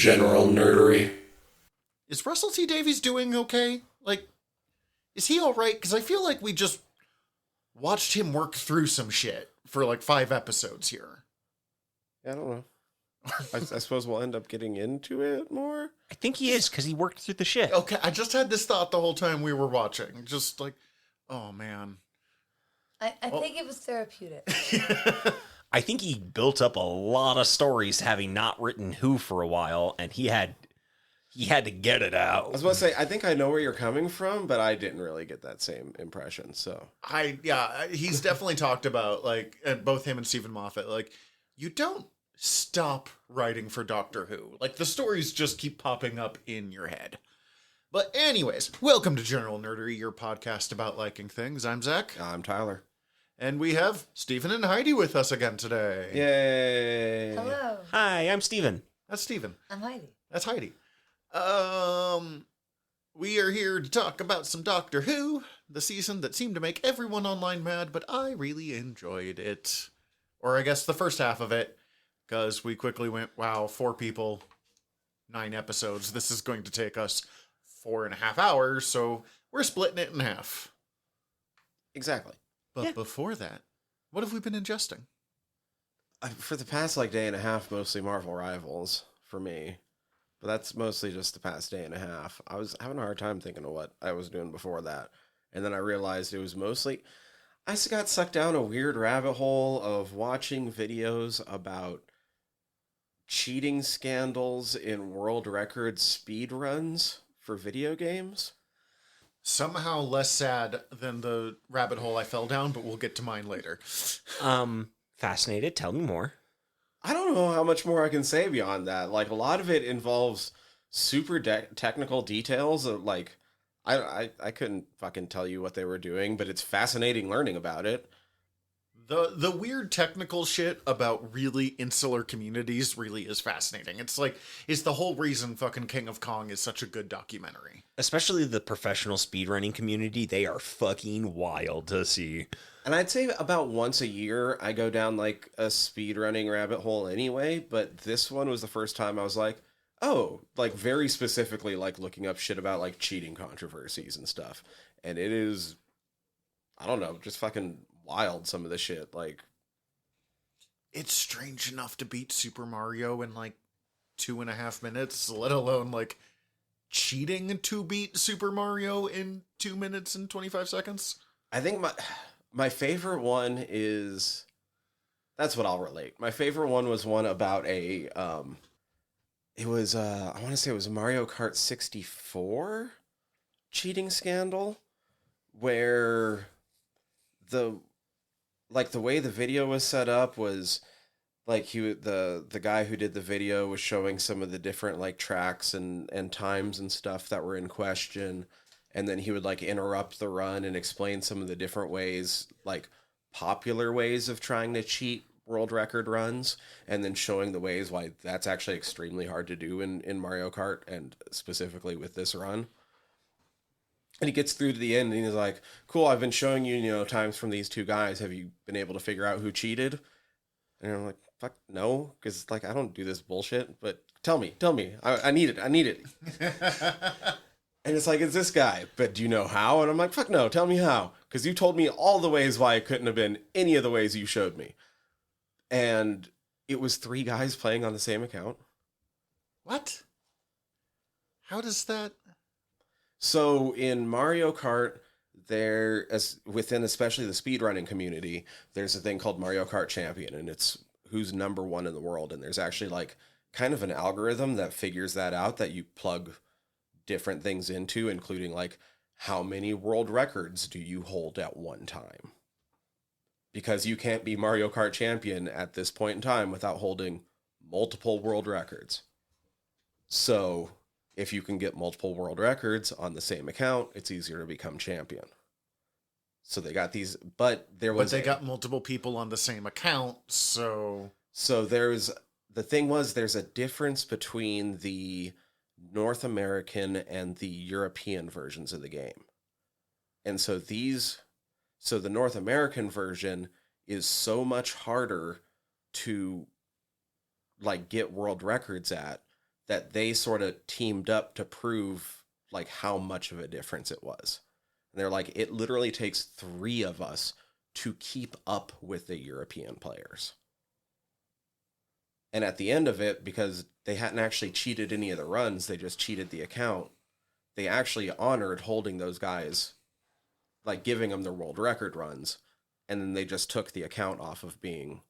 general nerdery. Is Russell T Davies doing okay? Like, is he alright? Because I feel like we just watched him work through some shit for like 5 episodes here. I don't know. I suppose we'll end up getting into it more. I think he is, because he worked through the shit. Okay, I just had this thought the whole time we were watching. Just like, oh man. I think it was therapeutic. I think he built up a lot of stories having not written Who for a while, and he had to get it out. I was about to say, I think I know where you're coming from, but I didn't really get that same impression. So he's definitely talked about, like, both him and Stephen Moffat, like, you don't stop writing for Doctor Who. Like, the stories just keep popping up in your head. But anyways, welcome to General Nerdery, your podcast about liking things. I'm Zach. I'm Tyler. And we have Stephen and Hydee with us again today. Yay! Hello. Hi, I'm Steven. That's Stephen. I'm Hydee. That's Hydee. We are here to talk about some Doctor Who, the season that seemed to make everyone online mad, but I really enjoyed it. Or I guess the first half of it, because we quickly went, wow, 4 people, 9 episodes. This is going to take us 4.5 hours, so we're splitting it in half. Exactly. But before that, what have we been ingesting? For the past day and a half, mostly Marvel Rivals for me. But that's mostly just the past day and a half. I was having a hard time thinking of what I was doing before that. And then I realized it was mostly... I got sucked down a weird rabbit hole of watching videos about cheating scandals in world record speed runs for video games. Somehow less sad than the rabbit hole I fell down, but we'll get to mine later. Fascinated. Tell me more. I don't know how much more I can say beyond that. Like, a lot of it involves super technical details of, like, I couldn't fucking tell you what they were doing, but it's fascinating learning about it. The weird technical shit about really insular communities really is fascinating. It's the whole reason fucking King of Kong is such a good documentary. Especially the professional speedrunning community, they are fucking wild to see. And I'd say about once a year, I go down, like, a speedrunning rabbit hole anyway, but this one was the first time I was like, oh, like, very specifically, like, looking up shit about, like, cheating controversies and stuff. And it is, I don't know, just fucking wild, some of the shit, like... It's strange enough to beat Super Mario in, 2.5 minutes, let alone, cheating to beat Super Mario in 2 minutes and 25 seconds. I think my favorite one is... That's what I'll relate. My favorite one was one about a... It was, I want to say it was a Mario Kart 64 cheating scandal, where the way the video was set up was, like, the guy who did the video was showing some of the different, tracks and times and stuff that were in question, and then he would, interrupt the run and explain some of the different ways, popular ways of trying to cheat world record runs, and then showing the ways why that's actually extremely hard to do in Mario Kart, and specifically with this run. And he gets through to the end and he's like, cool, I've been showing you, times from these 2 guys. Have you been able to figure out who cheated? And I'm like, fuck, no, because, I don't do this bullshit, but tell me. I need it. And it's like, it's this guy, but do you know how? And I'm like, fuck no, tell me how. Because you told me all the ways why it couldn't have been any of the ways you showed me. And it was 3 guys playing on the same account. What? How does that... So in Mario Kart, within especially the speedrunning community, there's a thing called Mario Kart Champion, and it's who's number 1 in the world. And there's actually kind of an algorithm that figures that out, that you plug different things into, including how many world records do you hold at one time? Because you can't be Mario Kart champion at this point in time without holding multiple world records. So, if you can get multiple world records on the same account, it's easier to become champion. So they got these, but they got multiple people on the same account, so... So there's a difference between the North American and the European versions of the game. And so the North American version is so much harder to get world records at that they sort of teamed up to prove like how much of a difference it was. And they're like, it literally takes 3 of us to keep up with the European players. And at the end of it, because they hadn't actually cheated any of the runs, they just cheated the account, they actually honored holding those guys, like giving them the world record runs, and then they just took the account off of being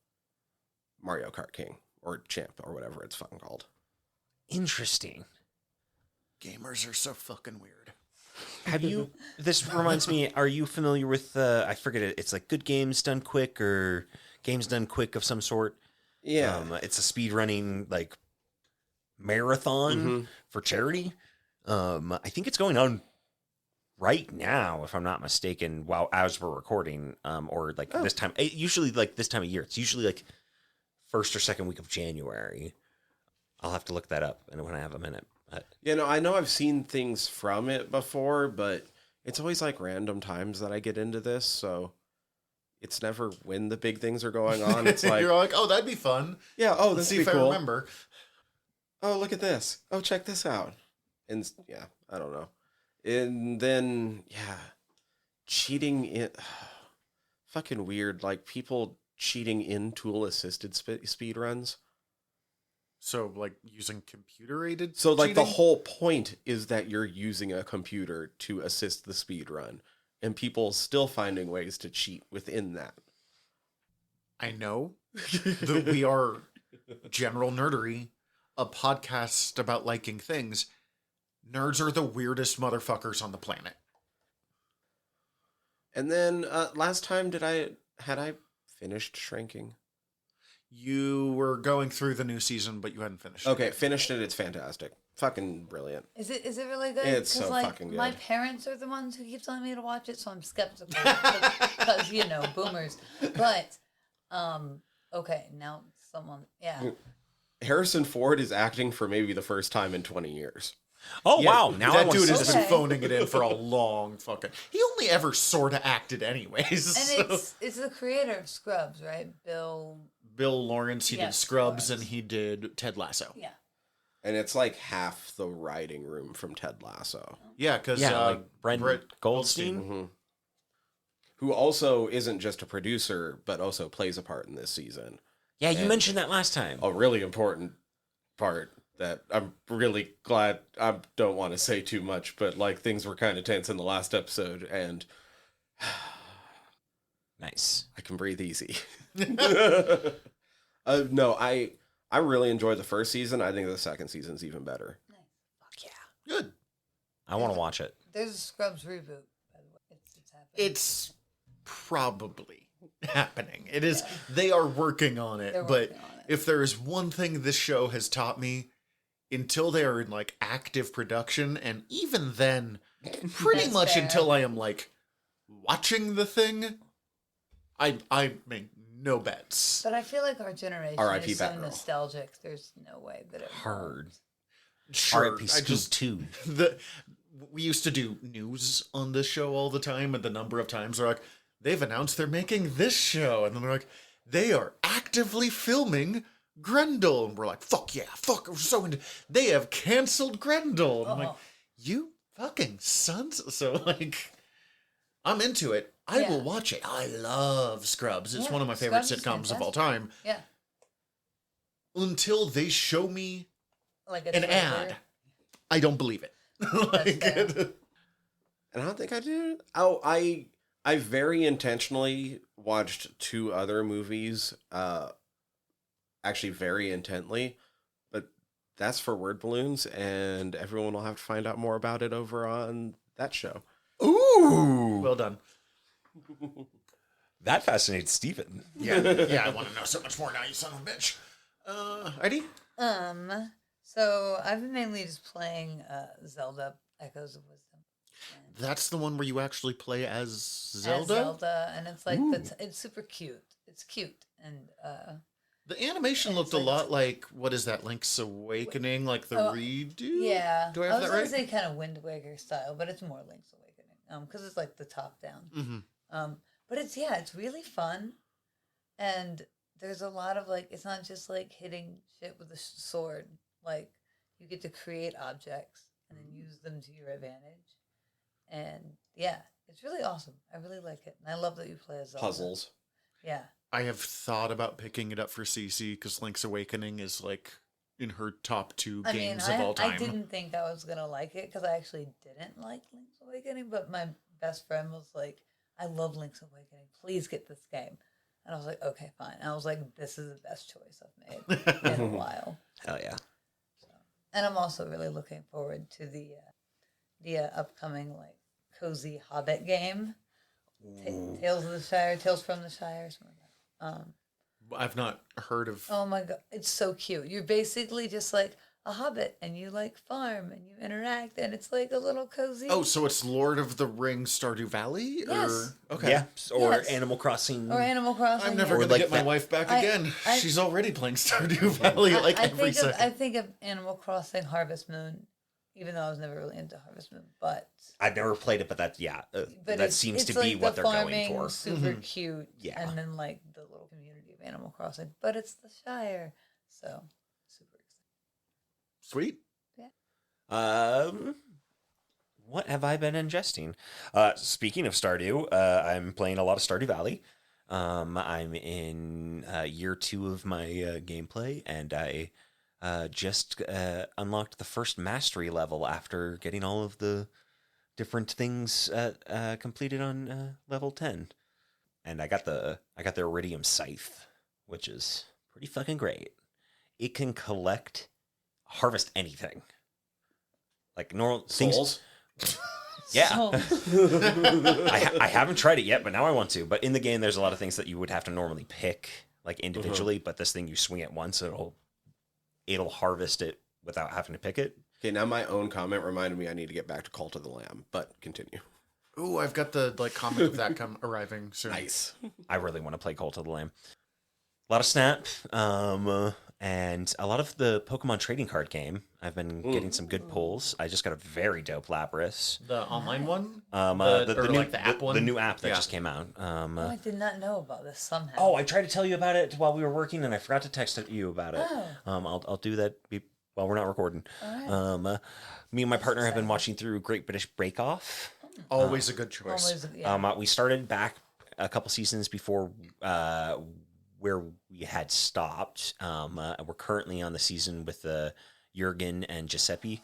Mario Kart King or Champ or whatever it's fucking called. Interesting. Gamers are so fucking weird. Have you? This reminds me. Are you familiar with? I forget it. It's like Good Games Done Quick or Games Done Quick of some sort. Yeah. It's a speed running like marathon for charity. I think it's going on right now, if I'm not mistaken. While as we're recording, or like this time. Usually like this time of year. It's usually like first or second week of January. I'll have to look that up, and when I have a minute. But... You know, I know I've seen things from it before, but it's always like random times that I get into this, so it's never when the big things are going on. It's like You're like, oh, that'd be fun. yeah, oh, Let's this see be if I cool. remember. Oh, look at this. Oh, check this out. And yeah, I don't know. And then yeah, cheating in fucking weird. Like people cheating in tool assisted speed runs. So, like, using computer-aided So, like, the cheating? whole point is that you're using a computer to assist the speed run, and people still finding ways to cheat within that. I know that we are General Nerdery, a podcast about liking things. Nerds are the weirdest motherfuckers on the planet. And then, last time had I finished Shrinking? You were going through the new season, but you hadn't finished Okay, it. finished it. It's fantastic. Fucking brilliant. Is it really good? It's 'Cause, so like, fucking good. My parents are the ones who keep telling me to watch it, so I'm skeptical because boomers. But okay, now someone Harrison Ford is acting for maybe the first time in 20 years. Oh Yeah, wow! Now I that want dude to has see been Okay. phoning it in for a long fucking... He only ever sort of acted anyways. And so- it's the creator of Scrubs, right? Bill Lawrence, he did Yes, Scrubs, Lawrence. and he did Ted Lasso. Yeah. And it's like half the writing room from Ted Lasso. Yeah, because like Brent Brett Goldstein. Mm-hmm. Who also isn't just a producer, but also plays a part in this season. Yeah, you And- mentioned that last time. A really important part that I'm really glad. I don't want to say too much, but like things were kind of tense in the last episode, and Nice. I can breathe easy. No, I really enjoyed the first season. I think the second season's even better. Fuck yeah! Good. I want to watch it. There's a Scrubs reboot, by the way. It's happening. It's probably happening. It is. They are working on it. They're But working on it. if there is one thing this show has taught me, until they are in like active production, and even then, pretty That's much fair. until I am like watching the thing, I make no bets. But I feel like our generation R.I.P. is so Batgirl. nostalgic. There's no way that it Heard. Sure, R.I.P. I Scoop just 2. we used to do news on this show all the time, and the number of times they're like, they've announced they're making this show, and then they're like, they are actively filming Grendel, and we're like, fuck yeah, fuck, we're so into. They have canceled Grendel, and I'm like, you fucking sons. So like, I'm into it. I Yeah. will watch it. I love Scrubs. It's Yeah, one of my favorite Scrubs is sitcoms of all time. Yeah. Until they show me Like a an trailer. ad, I don't believe it. Like, fair. And I don't think I did. Oh, I very intentionally watched 2 other movies, actually very intently, but that's for word balloons, and everyone will have to find out more about it over on that show. Ooh, well done. that fascinates Steven. Yeah, yeah, I want to know so much more now, you son of a bitch. Hydee? So I've been mainly just playing Zelda Echoes of Wisdom. That's the one where you actually play as As Zelda? Zelda, and it's like it's super cute. It's cute, and The animation And looked it's a like- lot like, what is that, Link's Awakening? Like the Oh, redo? yeah. Do I I have was that gonna right? say kind of Wind Waker style, but it's more Link's Awakening, because it's like the top down. Mm-hmm. But it's really fun, and there's a lot of like, it's not just like hitting shit with a sword. Like, you get to create objects and then use them to your advantage. And yeah, it's really awesome. I really like it. And I love that you play as Zelda. Puzzles. Yeah. I have thought about picking it up for CC because Link's Awakening is like in her top 2 games of all time. I didn't think I was going to like it because I actually didn't like Link's Awakening, but my best friend was like, I love Link's Awakening. Please get this game. And I was like, okay, fine. And I was like, this is the best choice I've made in a while. Hell yeah. So, and I'm also really looking forward to the upcoming like cozy Hobbit game, Tales of the Shire, Tales from the Shire, something like that. I've not heard of. Oh my god, it's so cute. You're basically just like a hobbit, and you like farm, and you interact, and it's like a little cozy. Oh, so it's Lord of the Rings Stardew Valley? Yes. Or okay. Yeah, or Yes. Animal Crossing. Or Animal Crossing. I'm never Or gonna like get my that- wife back I- again. I- She's already playing Stardew Valley like every second. I think of Animal Crossing Harvest Moon, even though I was never really into Harvest Moon, but I've never played it, but that but that seems to it's be like what the they're farming, going for. Super cute, Yeah. and then like the little community of Animal Crossing, but it's the Shire, so super excited. Sweet. What have I been ingesting? Speaking of Stardew, I'm playing a lot of Stardew Valley. I'm in year 2 of my gameplay, and I just unlocked the first mastery level after getting all of the different things completed on level 10. And I got the Iridium Scythe, which is pretty fucking great. It can harvest anything. Like normal Souls. Yeah. So, I haven't tried it yet, but now I want to. But in the game, there's a lot of things that you would have to normally pick, like individually. But this thing, you swing it once, it'll harvest it without having to pick it. Okay, now my own comment reminded me I need to get back to Cult of the Lamb, but continue. Ooh, I've got the comic of that arriving soon. Nice. I really want to play Cult of the Lamb. A lot of Snap, and a lot of the Pokemon trading card game. I've been getting some good pulls. I just got a very dope Lapras. The online one? Or the app one? The new app that Yeah. just came out. I did not know about this somehow. Oh, I tried to tell you about it while we were working, and I forgot to text you about it. Oh. I'll do that while we're not recording. All right. Me and my partner have been watching through Great British Bake Off. Always a good choice. Always, yeah. We started back a couple seasons before where we had stopped. We're currently on the season with Jurgen and Giuseppe,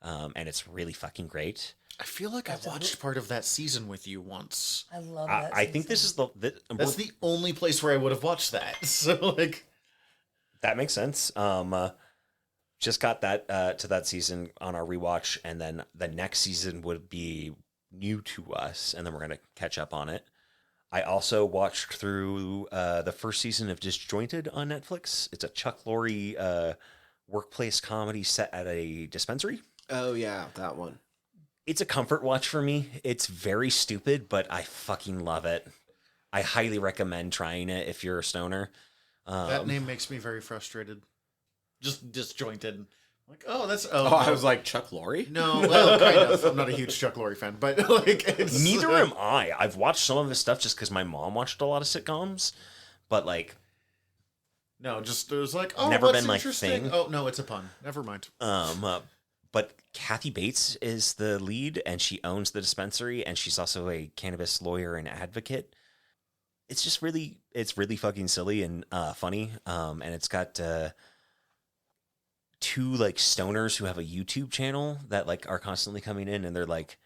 and it's really fucking great. I feel like I watched part of that season with you once. I love that. I think this is That's the only place where I would have watched that. So, like... That makes sense. Just got that to that season on our rewatch, and then the next season would be new to us, and then we're gonna catch up on it. I also watched through the first season of Disjointed on Netflix. It's a Chuck Lorre workplace comedy set at a dispensary. Oh, yeah, that one. It's a comfort watch for me. It's very stupid, but I fucking love it. I highly recommend trying it if you're a stoner. That name makes me very frustrated. Just disjointed. Like, oh, that's... Oh, I was like, Chuck Lorre? No, well, kind of. I'm not a huge Chuck Lorre fan, but, like, it's... Neither am I. I've watched some of his stuff just because my mom watched a lot of sitcoms, but, like... No, just, it was like, oh, Never what's been my interesting? thing. Oh, no, it's a pun. Never mind. But Kathy Bates is the lead, and she owns the dispensary, and she's also a cannabis lawyer and advocate. It's just really fucking silly and funny. And it's got two like stoners who have a YouTube channel that like are constantly coming in, and they're like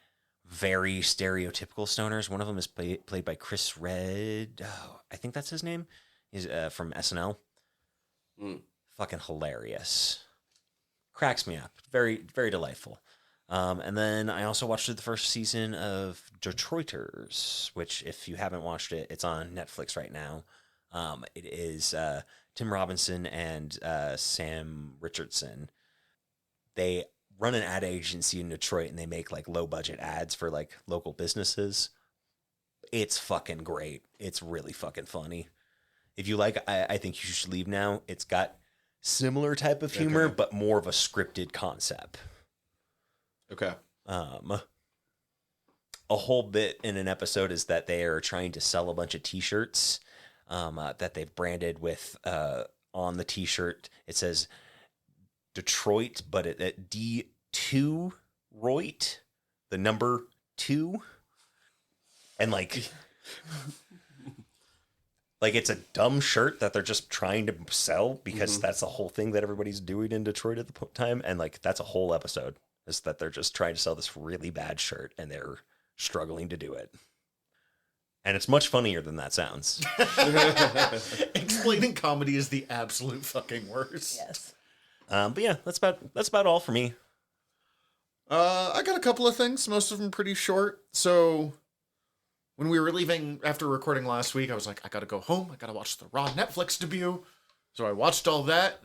very stereotypical stoners. One of them is played by Chris Red. Oh, I think that's his name. He's from SNL. Fucking hilarious. Cracks me up. Very, very delightful. And then I also watched the first season of Detroiters, which if you haven't watched it, it's on Netflix right now. It is Tim Robinson and Sam Richardson. They run an ad agency in Detroit, and they make like low budget ads for like local businesses. It's fucking great. It's really fucking funny. If you like, I think you should leave now. It's got similar type of humor, but more of a scripted concept. Okay. A whole bit in an episode is that they are trying to sell a bunch of T-shirts that they've branded with on the T-shirt. It says Detroit, but at D2 Roit, the number 2. And like it's a dumb shirt that they're just trying to sell because that's the whole thing that everybody's doing in Detroit at the time. And like, that's a whole episode, is that they're just trying to sell this really bad shirt and they're struggling to do it. And it's much funnier than that sounds. Explaining comedy is the absolute fucking worst. Yes. But yeah, that's about all for me. I got a couple of things, most of them pretty short. So when we were leaving after recording last week, I was like, I gotta go home. I gotta watch the Raw Netflix debut. So I watched all that.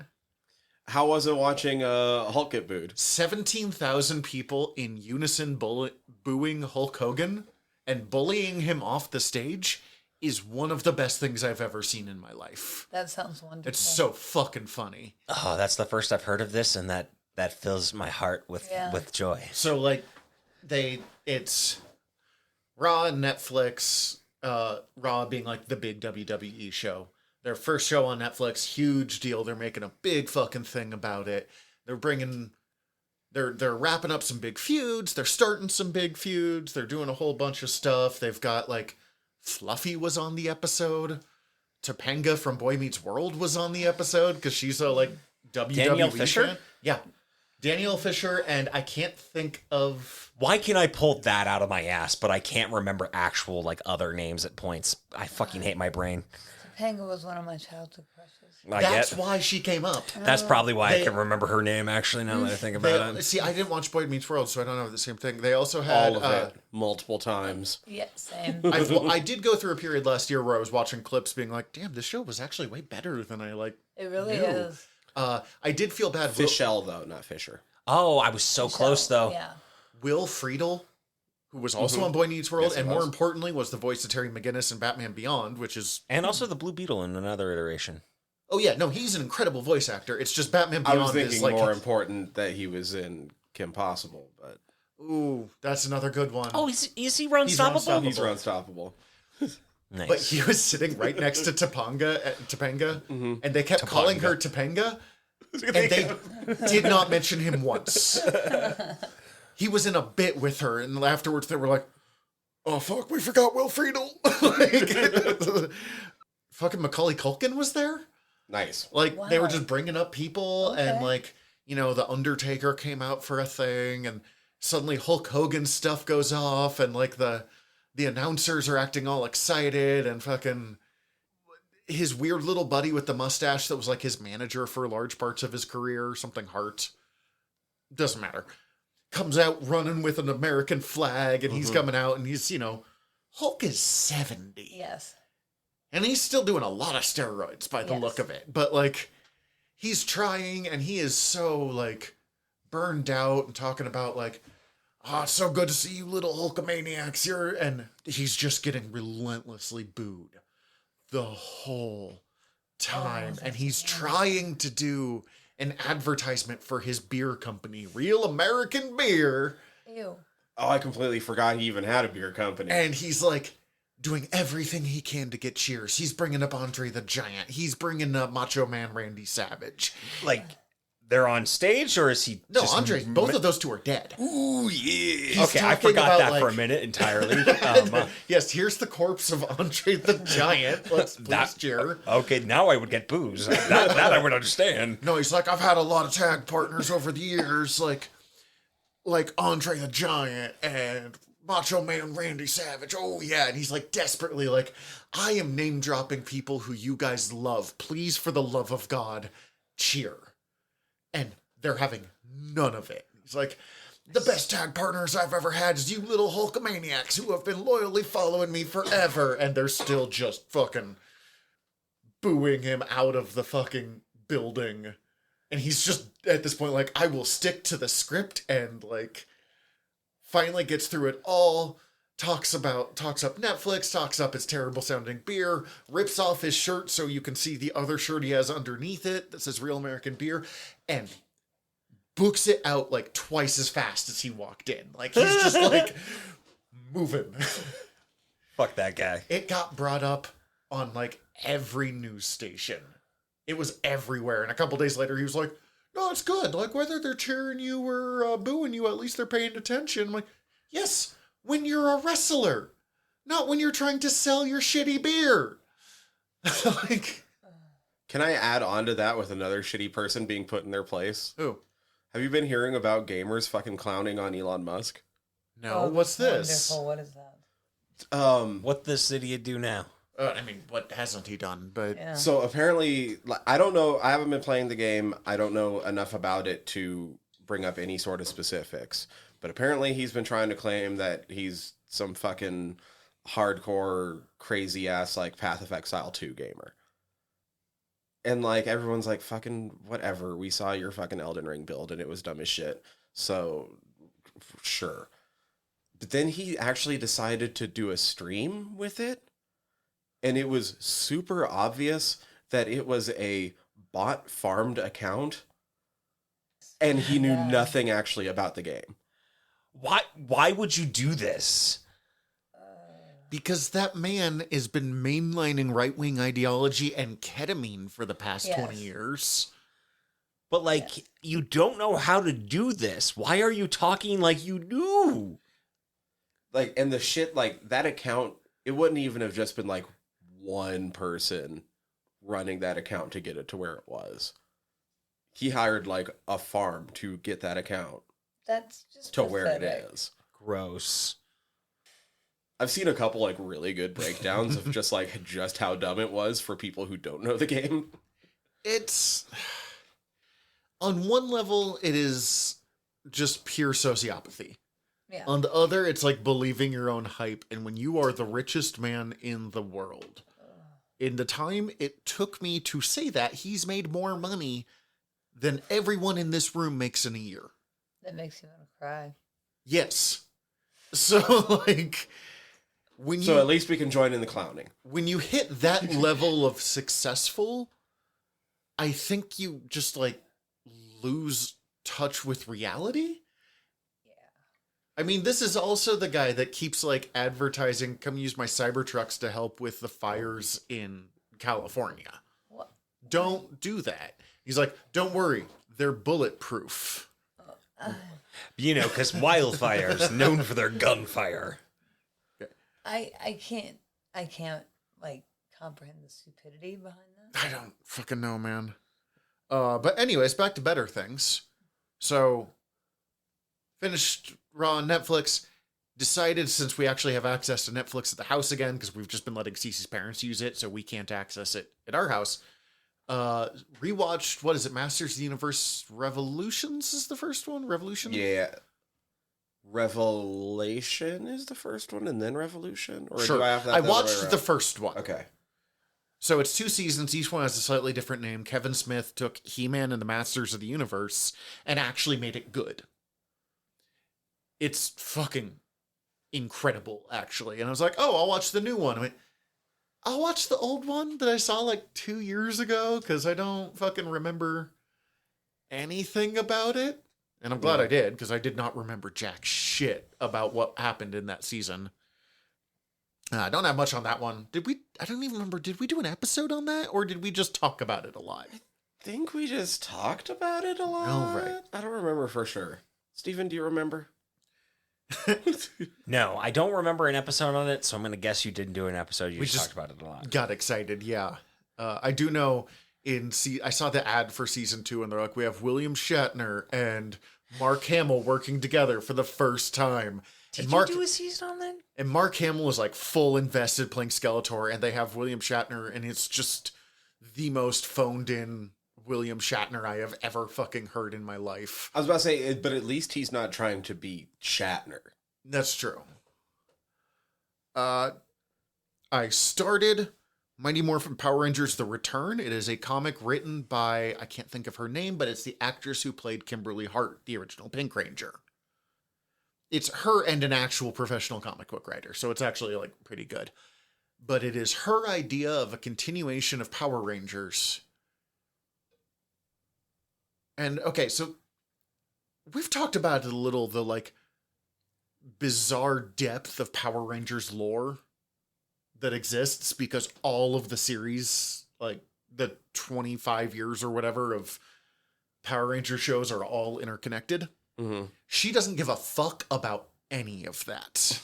How was it watching Hulk get booed? 17,000 people in unison booing Hulk Hogan and bullying him off the stage is one of the best things I've ever seen in my life. That sounds wonderful. It's so fucking funny. Oh, that's the first I've heard of this, and that fills my heart with joy. So like it's Raw and Netflix, Raw being like the big WWE show. Their first show on Netflix, huge deal. They're making a big fucking thing about it. They're wrapping up some big feuds. They're starting some big feuds. They're doing a whole bunch of stuff. They've got like Fluffy was on the episode. Topanga from Boy Meets World was on the episode because she's a like WWE Danielle Fisher? fan. Yeah. Danielle Fisher, and I can't think of... Why can I pull that out of my ass, but I can't remember actual like other names at points? I fucking hate my brain. Topanga was one of my childhood crushes. That's why she came up. That's probably why I can remember her name, actually, now that I think about it. See, I didn't watch Boy Meets World, so I don't know the same thing. They also had... All of it, multiple times. Yeah, same. I did go through a period last year where I was watching clips being like, damn, this show was actually way better than I like. It really knew. is. I did feel bad. Fischel, though, not Fisher. Oh, I was so close, though. Yeah. Will Friedle, who was also on Boy Meets World, Yes, and he more was. importantly, was the voice of Terry McGinnis in Batman Beyond, which is... And also the Blue Beetle in another iteration. Oh yeah, no, he's an incredible voice actor. It's just Batman I Beyond was thinking is like... more important that he was in Kim Possible, but Ooh, that's another good one. Oh, is he Ron He's Stoppable? Ron he's unstoppable. Nice. But he was sitting right next to Topanga, and they kept calling her Topanga, and they did not mention him once. He was in a bit with her, and afterwards they were like, "Oh fuck, we forgot Will Friedle." Like, fucking Macaulay Culkin was there. Nice. Like they were Wow. just bringing up people, and Okay. like the Undertaker came out for a thing, and suddenly Hulk Hogan stuff goes off, and like the announcers are acting all excited, and fucking his weird little buddy with the mustache that was like his manager for large parts of his career, something Hart, doesn't matter, comes out running with an American flag, and he's coming out, and he's Hulk is 70. Yes. And he's still doing a lot of steroids by the Yes. look of it. But, like, he's trying, and he is so, like, burned out and talking about, like, oh, it's so good to see you little Hulkamaniacs. And he's just getting relentlessly booed the whole time. And he's trying to do an advertisement for his beer company, Real American Beer. Ew. Oh, I completely forgot he even had a beer company. And he's like doing everything he can to get cheers. He's bringing up Andre the Giant. He's bringing up Macho Man Randy Savage. Like, they're on stage, or is he? No, just Andre, both of those two are dead. Ooh, yeah. He's Okay, I talking forgot about, that for a like- minute entirely. Yes, here's the corpse of Andre the Giant. Let's please That- cheer. Okay, now I would get booze. That I would understand. No, he's like, I've had a lot of tag partners over the years, like Andre the Giant and Macho Man Randy Savage. Oh yeah, and he's like desperately like, I am name dropping people who you guys love. Please, for the love of God, cheer. And they're having none of it. He's like, the best tag partners I've ever had is you little Hulkamaniacs who have been loyally following me forever. And they're still just fucking booing him out of the fucking building. And he's just, at this point, like, I will stick to the script, and, like, finally gets through it all, talks up Netflix, talks up his terrible sounding beer, rips off his shirt so you can see the other shirt he has underneath it that says Real American Beer, and books it out, like, twice as fast as he walked in. Like, he's just, like, moving. Fuck that guy. It got brought up on, like, every news station. It was everywhere. And a couple days later, he was like, no, it's good. Like, whether they're cheering you or booing you, at least they're paying attention. I'm like, yes, when you're a wrestler, not when you're trying to sell your shitty beer. Like, Can I add on to that with another shitty person being put in their place? who? Have you been hearing about gamers fucking clowning on Elon Musk? No, Oh, what's that's this? Wonderful. What is that? What this idiot do now? I mean, what hasn't he done? But Yeah. So apparently, I don't know. I haven't been playing the game. I don't know enough about it to bring up any sort of specifics. But apparently, he's been trying to claim that he's some fucking hardcore, crazy ass like Path of Exile 2 gamer. And like everyone's like, fucking whatever. We saw your fucking Elden Ring build and it was dumb as shit. So sure. But then he actually decided to do a stream with it. And it was super obvious that it was a bot farmed account. And he knew Yeah. nothing actually about the game. Why would you do this? because that man has been mainlining right-wing ideology and ketamine for the past 20 Yes. years. But like, you don't know how to do this. Why are you talking like you do? Like, and the shit, like, that account, it wouldn't even have just been, like, one person running that account to get it to where it was. He hired, like, a farm to get that account That's just to where it pathetic. is. Gross. I've seen a couple, like, really good breakdowns of just, like, just how dumb it was for people who don't know the game. It's... On one level, it is just pure sociopathy. Yeah. On the other, it's like believing your own hype. And when you are the richest man in the world, in the time it took me to say that, he's made more money than everyone in this room makes in a year. That makes you want to cry. Yes. So, like, when So you at least we can join in the clowning. when you hit that level of successful, I think you just, like, lose touch with reality. I mean, this is also the guy that keeps, like, advertising, come use my Cybertrucks to help with the fires in California. What? Don't do that. He's like, don't worry, they're bulletproof. You know, because wildfire's known for their gunfire. I can't like comprehend the stupidity behind that. I don't fucking know, man. But anyways, back to better things. So, finished Raw on Netflix. Decided, since we actually have access to Netflix at the house again, because we've just been letting Cece's parents use it, so we can't access it at our house. Rewatched, what is it, Masters of the Universe Revolutions is the first one? Revolution? Yeah. Revelation is the first one and then Revolution? Or Sure. do I have that I the other way watched around? the first one. Okay. So it's 2 seasons. Each one has a slightly different name. Kevin Smith took He-Man and the Masters of the Universe and actually made it good. It's fucking incredible, actually. And I was like, oh, I'll watch the new one. I went, I'll watch the old one that I saw like 2 years ago because I don't fucking remember anything about it. And I'm glad I did, because I did not remember jack shit about what happened in that season. I don't have much on that one. I don't even remember, did we do an episode on that? Or did we just talk about it a lot? I think we just talked about it a lot. Oh, right. I don't remember for sure. Steven, do you remember? No, I don't remember an episode on it, so I'm going to guess you didn't do an episode. You We just just- talked about it a lot. Got excited, yeah. I do know I saw the ad for season 2, and they're like, we have William Shatner and Mark Hamill working together for the first time. Did and you do a season on that? And Mark Hamill is like full invested playing Skeletor, and they have William Shatner, and it's just the most phoned in William Shatner I have ever fucking heard in my life. I was about to say, but at least he's not trying to be Shatner. That's true. I started Mighty Morphin Power Rangers The Return. It is a comic written by, I can't think of her name, but it's the actress who played Kimberly Hart, the original Pink Ranger. It's her and an actual professional comic book writer, so it's actually like pretty good. But it is her idea of a continuation of Power Rangers. And okay, so we've talked about it a little, the like bizarre depth of Power Rangers lore that exists, because all of the series, like the 25 years or whatever of Power Ranger shows are all interconnected. Mm-hmm. She doesn't give a fuck about any of that.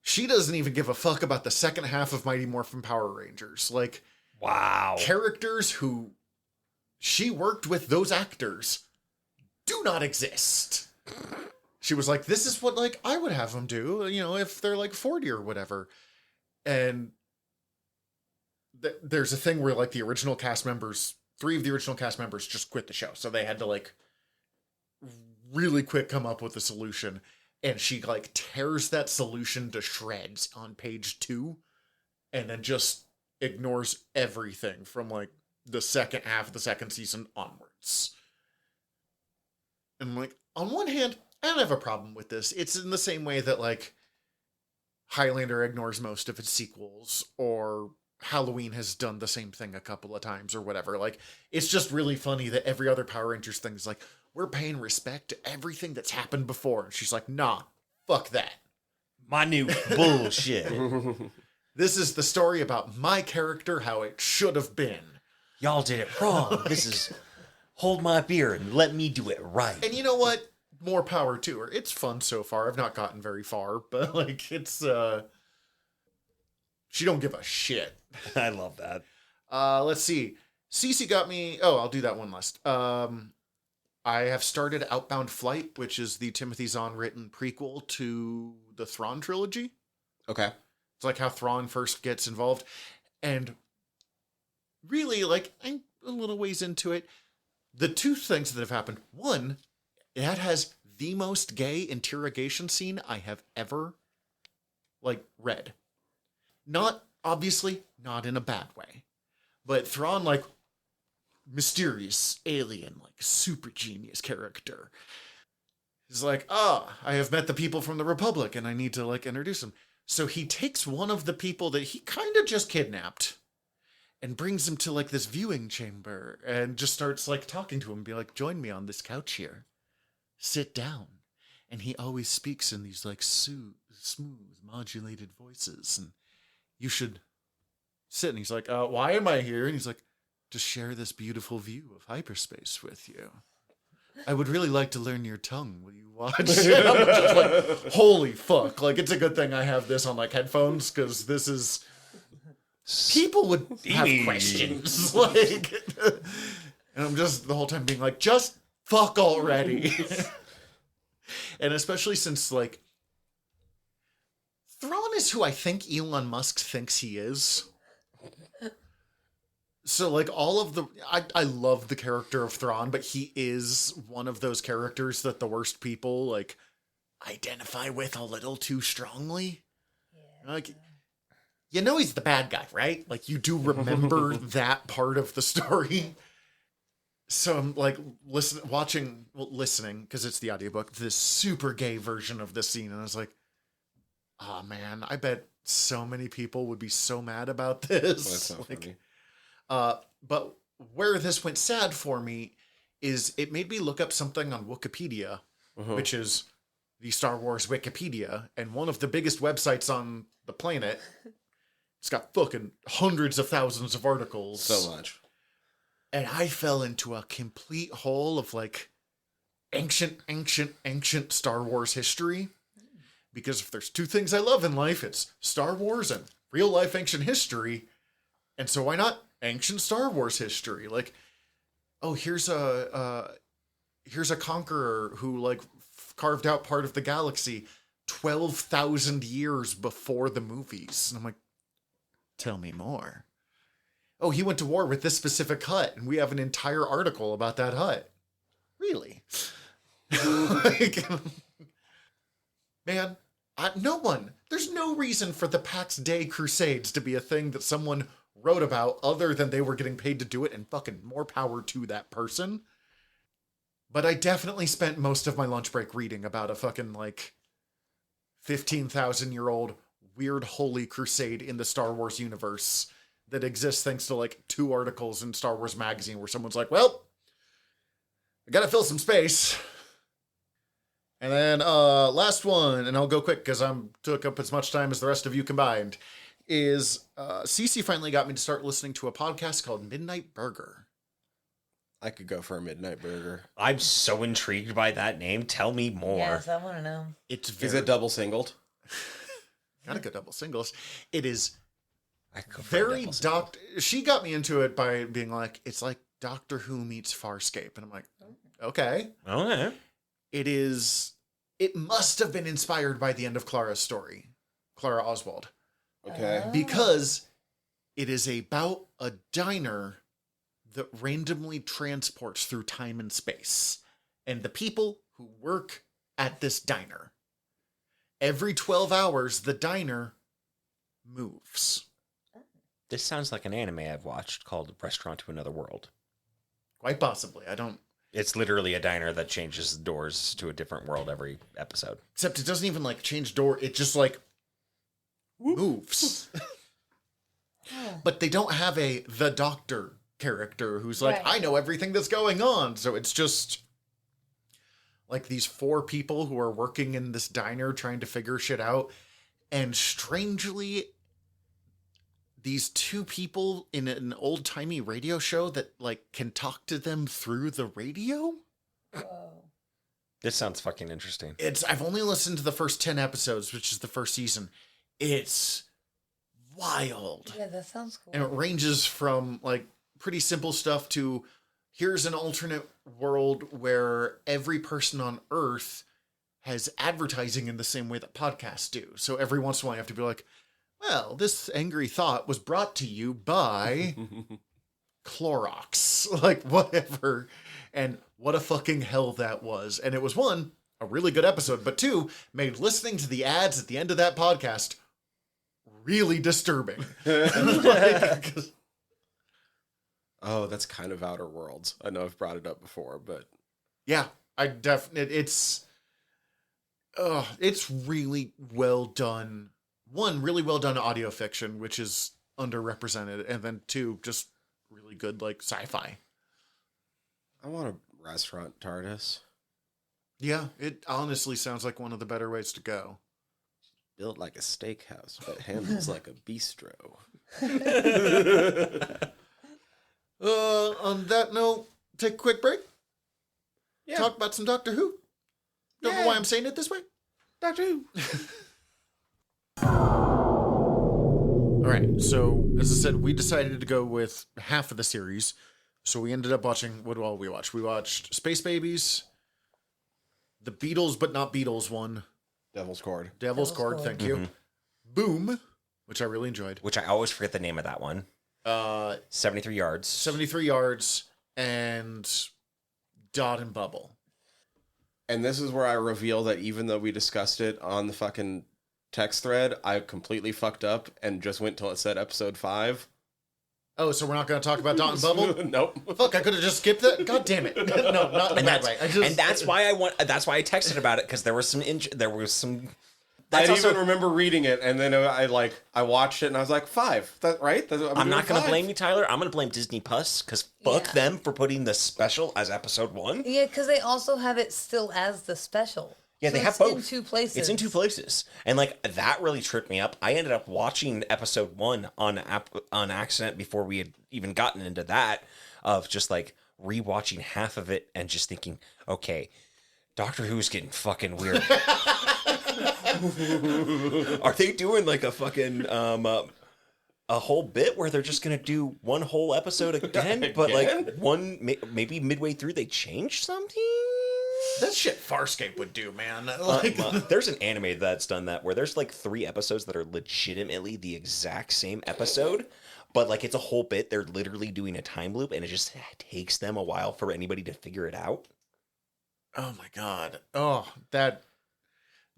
She doesn't even give a fuck about the second half of Mighty Morphin Power Rangers. Like, Wow. characters who she worked with, those actors, do not exist. She was like, this is what, like, I would have them do, you know, if they're, like, 40 or whatever. And there's a thing where, like, the original cast members, 3 of the original cast members just quit the show. So they had to, like, really quick come up with a solution. And she, like, tears that solution to shreds on page 2. And then just ignores everything from, like, the second half of the second season onwards. And, like, on one hand, I don't have a problem with this. It's in the same way that, like, Highlander ignores most of its sequels, or Halloween has done the same thing a couple of times, or whatever. Like, it's just really funny that every other Power Rangers thing is like, we're paying respect to everything that's happened before. And she's like, nah, fuck that. My new bullshit. This is the story about my character, how it should have been. Y'all did it wrong. This is hold my beer and let me do it right. And you know what? More power to her. It's fun so far. I've not gotten very far, but, like, it's, she don't give a shit. I love that. Let's see. Cece got me... Oh, I'll do that one last. I have started Outbound Flight, which is the Timothy Zahn written prequel to the Thrawn trilogy. Okay. It's like how Thrawn first gets involved. And really, like, I'm a little ways into it. The 2 things that have happened. One, it has the most gay interrogation scene I have ever, like, read. Not, obviously, not in a bad way. But Thrawn, like, mysterious, alien, like, super genius character. He's like, I have met the people from the Republic, and I need to, like, introduce them. So he takes one of the people that he kind of just kidnapped and brings him to, like, this viewing chamber and just starts, like, talking to him and be like, join me on this couch here. Sit down. And he always speaks in these, like, smooth, modulated voices. And you should sit. And he's like, why am I here? And he's like, to share this beautiful view of hyperspace with you. I would really like to learn your tongue. Will you watch? And I'm just like, holy fuck. Like, it's a good thing I have this on, like, headphones, because this is... People would have questions. Like, and I'm just the whole time being like, just fuck already. And especially since, like, Thrawn is who I think Elon Musk thinks he is. So, like, all of the... I love the character of Thrawn, but he is one of those characters that the worst people, like, identify with a little too strongly. Yeah. Like, you know he's the bad guy, right? Like, you do remember that part of the story. So I'm, like, listening, because it's the audiobook, this super gay version of this scene, and I was like, oh, man, I bet so many people would be so mad about this. Well, that's so like, funny. But where this went sad for me is it made me look up something on Wikipedia, which is the Star Wars Wikipedia, and one of the biggest websites on the planet. It's got fucking hundreds of thousands of articles. So much. And I fell into a complete hole of, like, ancient Star Wars history. Because if there's 2 things I love in life, it's Star Wars and real life ancient history. And so why not ancient Star Wars history? Like, oh, here's a conqueror who, like, carved out part of the galaxy 12,000 years before the movies. And I'm like, tell me more. Oh, he went to war with this specific hut, and we have an entire article about that hut. Really? Like, man, there's no reason for the Pax Day Crusades to be a thing that someone wrote about other than they were getting paid to do it, and fucking more power to that person. But I definitely spent most of my lunch break reading about a fucking, like, 15,000-year-old weird holy crusade in the Star Wars universe that exists thanks to, like, 2 articles in Star Wars Magazine where someone's like, well, I gotta fill some space. And then, last one, and I'll go quick because I took up as much time as the rest of you combined, is Cece finally got me to start listening to a podcast called Midnight Burger. I could go for a midnight burger. I'm so intrigued by that name. Tell me more. Yes, I want to know. It's Is it double singled? gotta go double singles. It is I go for a very double single. She got me into it by being like, it's like Doctor Who meets Farscape, and I'm like, okay. Okay. It must have been inspired by the end of Clara's story, Clara Oswald, Okay. Oh. because it is about a diner that randomly transports through time and space, and the people who work at this diner, every 12 hours, the diner moves. This sounds like an anime I've watched called Restaurant to Another World. Quite possibly. I don't. It's literally a diner that changes doors to a different world every episode. Except it doesn't even like change door. It just like moves. But they don't have the doctor character who's like, Right. I know everything that's going on. So it's just like these 4 people who are working in this diner trying to figure shit out. And strangely, these 2 people in an old-timey radio show that like can talk to them through the radio. Whoa. This sounds fucking interesting. I've only listened to the first 10 episodes, which is the first season. It's wild. Yeah, that sounds cool. And it ranges from like pretty simple stuff to here's an alternate world where every person on Earth has advertising in the same way that podcasts do. So every once in a while you have to be like, well, this angry thought was brought to you by Clorox. Like, whatever. And what a fucking hell that was. And it was, 1, a really good episode, but 2, made listening to the ads at the end of that podcast really disturbing. Like, Oh, that's kind of Outer Worlds. I know I've brought it up before, but yeah, I definitely, it's really well done. 1, really well done audio fiction, which is underrepresented. And then 2, just really good, like, sci-fi. I want a restaurant TARDIS. Yeah, it honestly sounds like one of the better ways to go. Built like a steakhouse, but handles like a bistro. On that note, take a quick break. Yeah. Talk about some Doctor Who. Don't know Yeah. why I'm saying it this way. Doctor Who. All right, so as I said, we decided to go with half of the series. So we ended up watching, what all we watched? We watched Space Babies, the Beatles but not Beatles one, Devil's Chord. Devil's Devil's Chord, Chord. thank you, Boom, which I really enjoyed, Which I always forget the name of that one. 73 yards. 73 Yards, and Dot and Bubble. And this is where I reveal that even though we discussed it on the fucking text thread, I completely fucked up and just went till it said episode 5. Oh, so we're not going to talk about Dot and Bubble? Nope. Fuck, I could have just skipped that. God damn it. No, not in a And bad that's, way. and that's why I texted about it, because there was some I that's also, even remember reading it, and then I watched it, and I was like, 5. That right? I'm not going to blame you, Tyler. I'm going to blame Disney Plus, because fuck Yeah. them for putting the special as episode 1. Yeah, because they also have it still as the special. Yeah, So they have it's both. in 2 places. It's in 2 places, and like that really tripped me up. I ended up watching episode 1 on accident before we had even gotten into that, of just like rewatching half of it and just thinking, okay, Doctor Who's getting fucking weird. Are they doing like a fucking a whole bit where they're just gonna do one whole episode again, but like maybe midway through they change something? That's shit Farscape would do, man. There's an anime that's done that where there's like 3 episodes that are legitimately the exact same episode, but like it's a whole bit. They're literally doing a time loop, and it just takes them a while for anybody to figure it out. Oh my god. Oh, that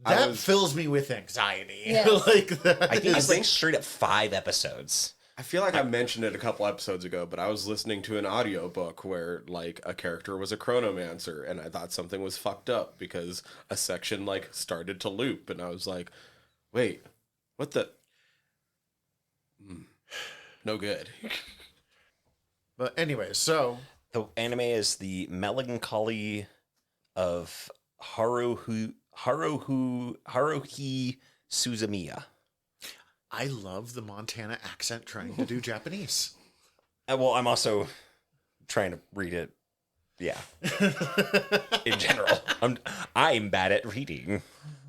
I was- fills me with anxiety. Yes. Like that. I think it's think- like straight up 5 episodes. I feel like I mentioned it a couple episodes ago, but I was listening to an audiobook where like a character was a chronomancer, and I thought something was fucked up because a section like started to loop, and I was like, wait, what the? No good. But anyway, so The anime is the melancholy of Haruhi Suzumiya. I love the Montana accent trying to do Japanese. Well, I'm also trying to read it Yeah. In general, I'm bad at reading.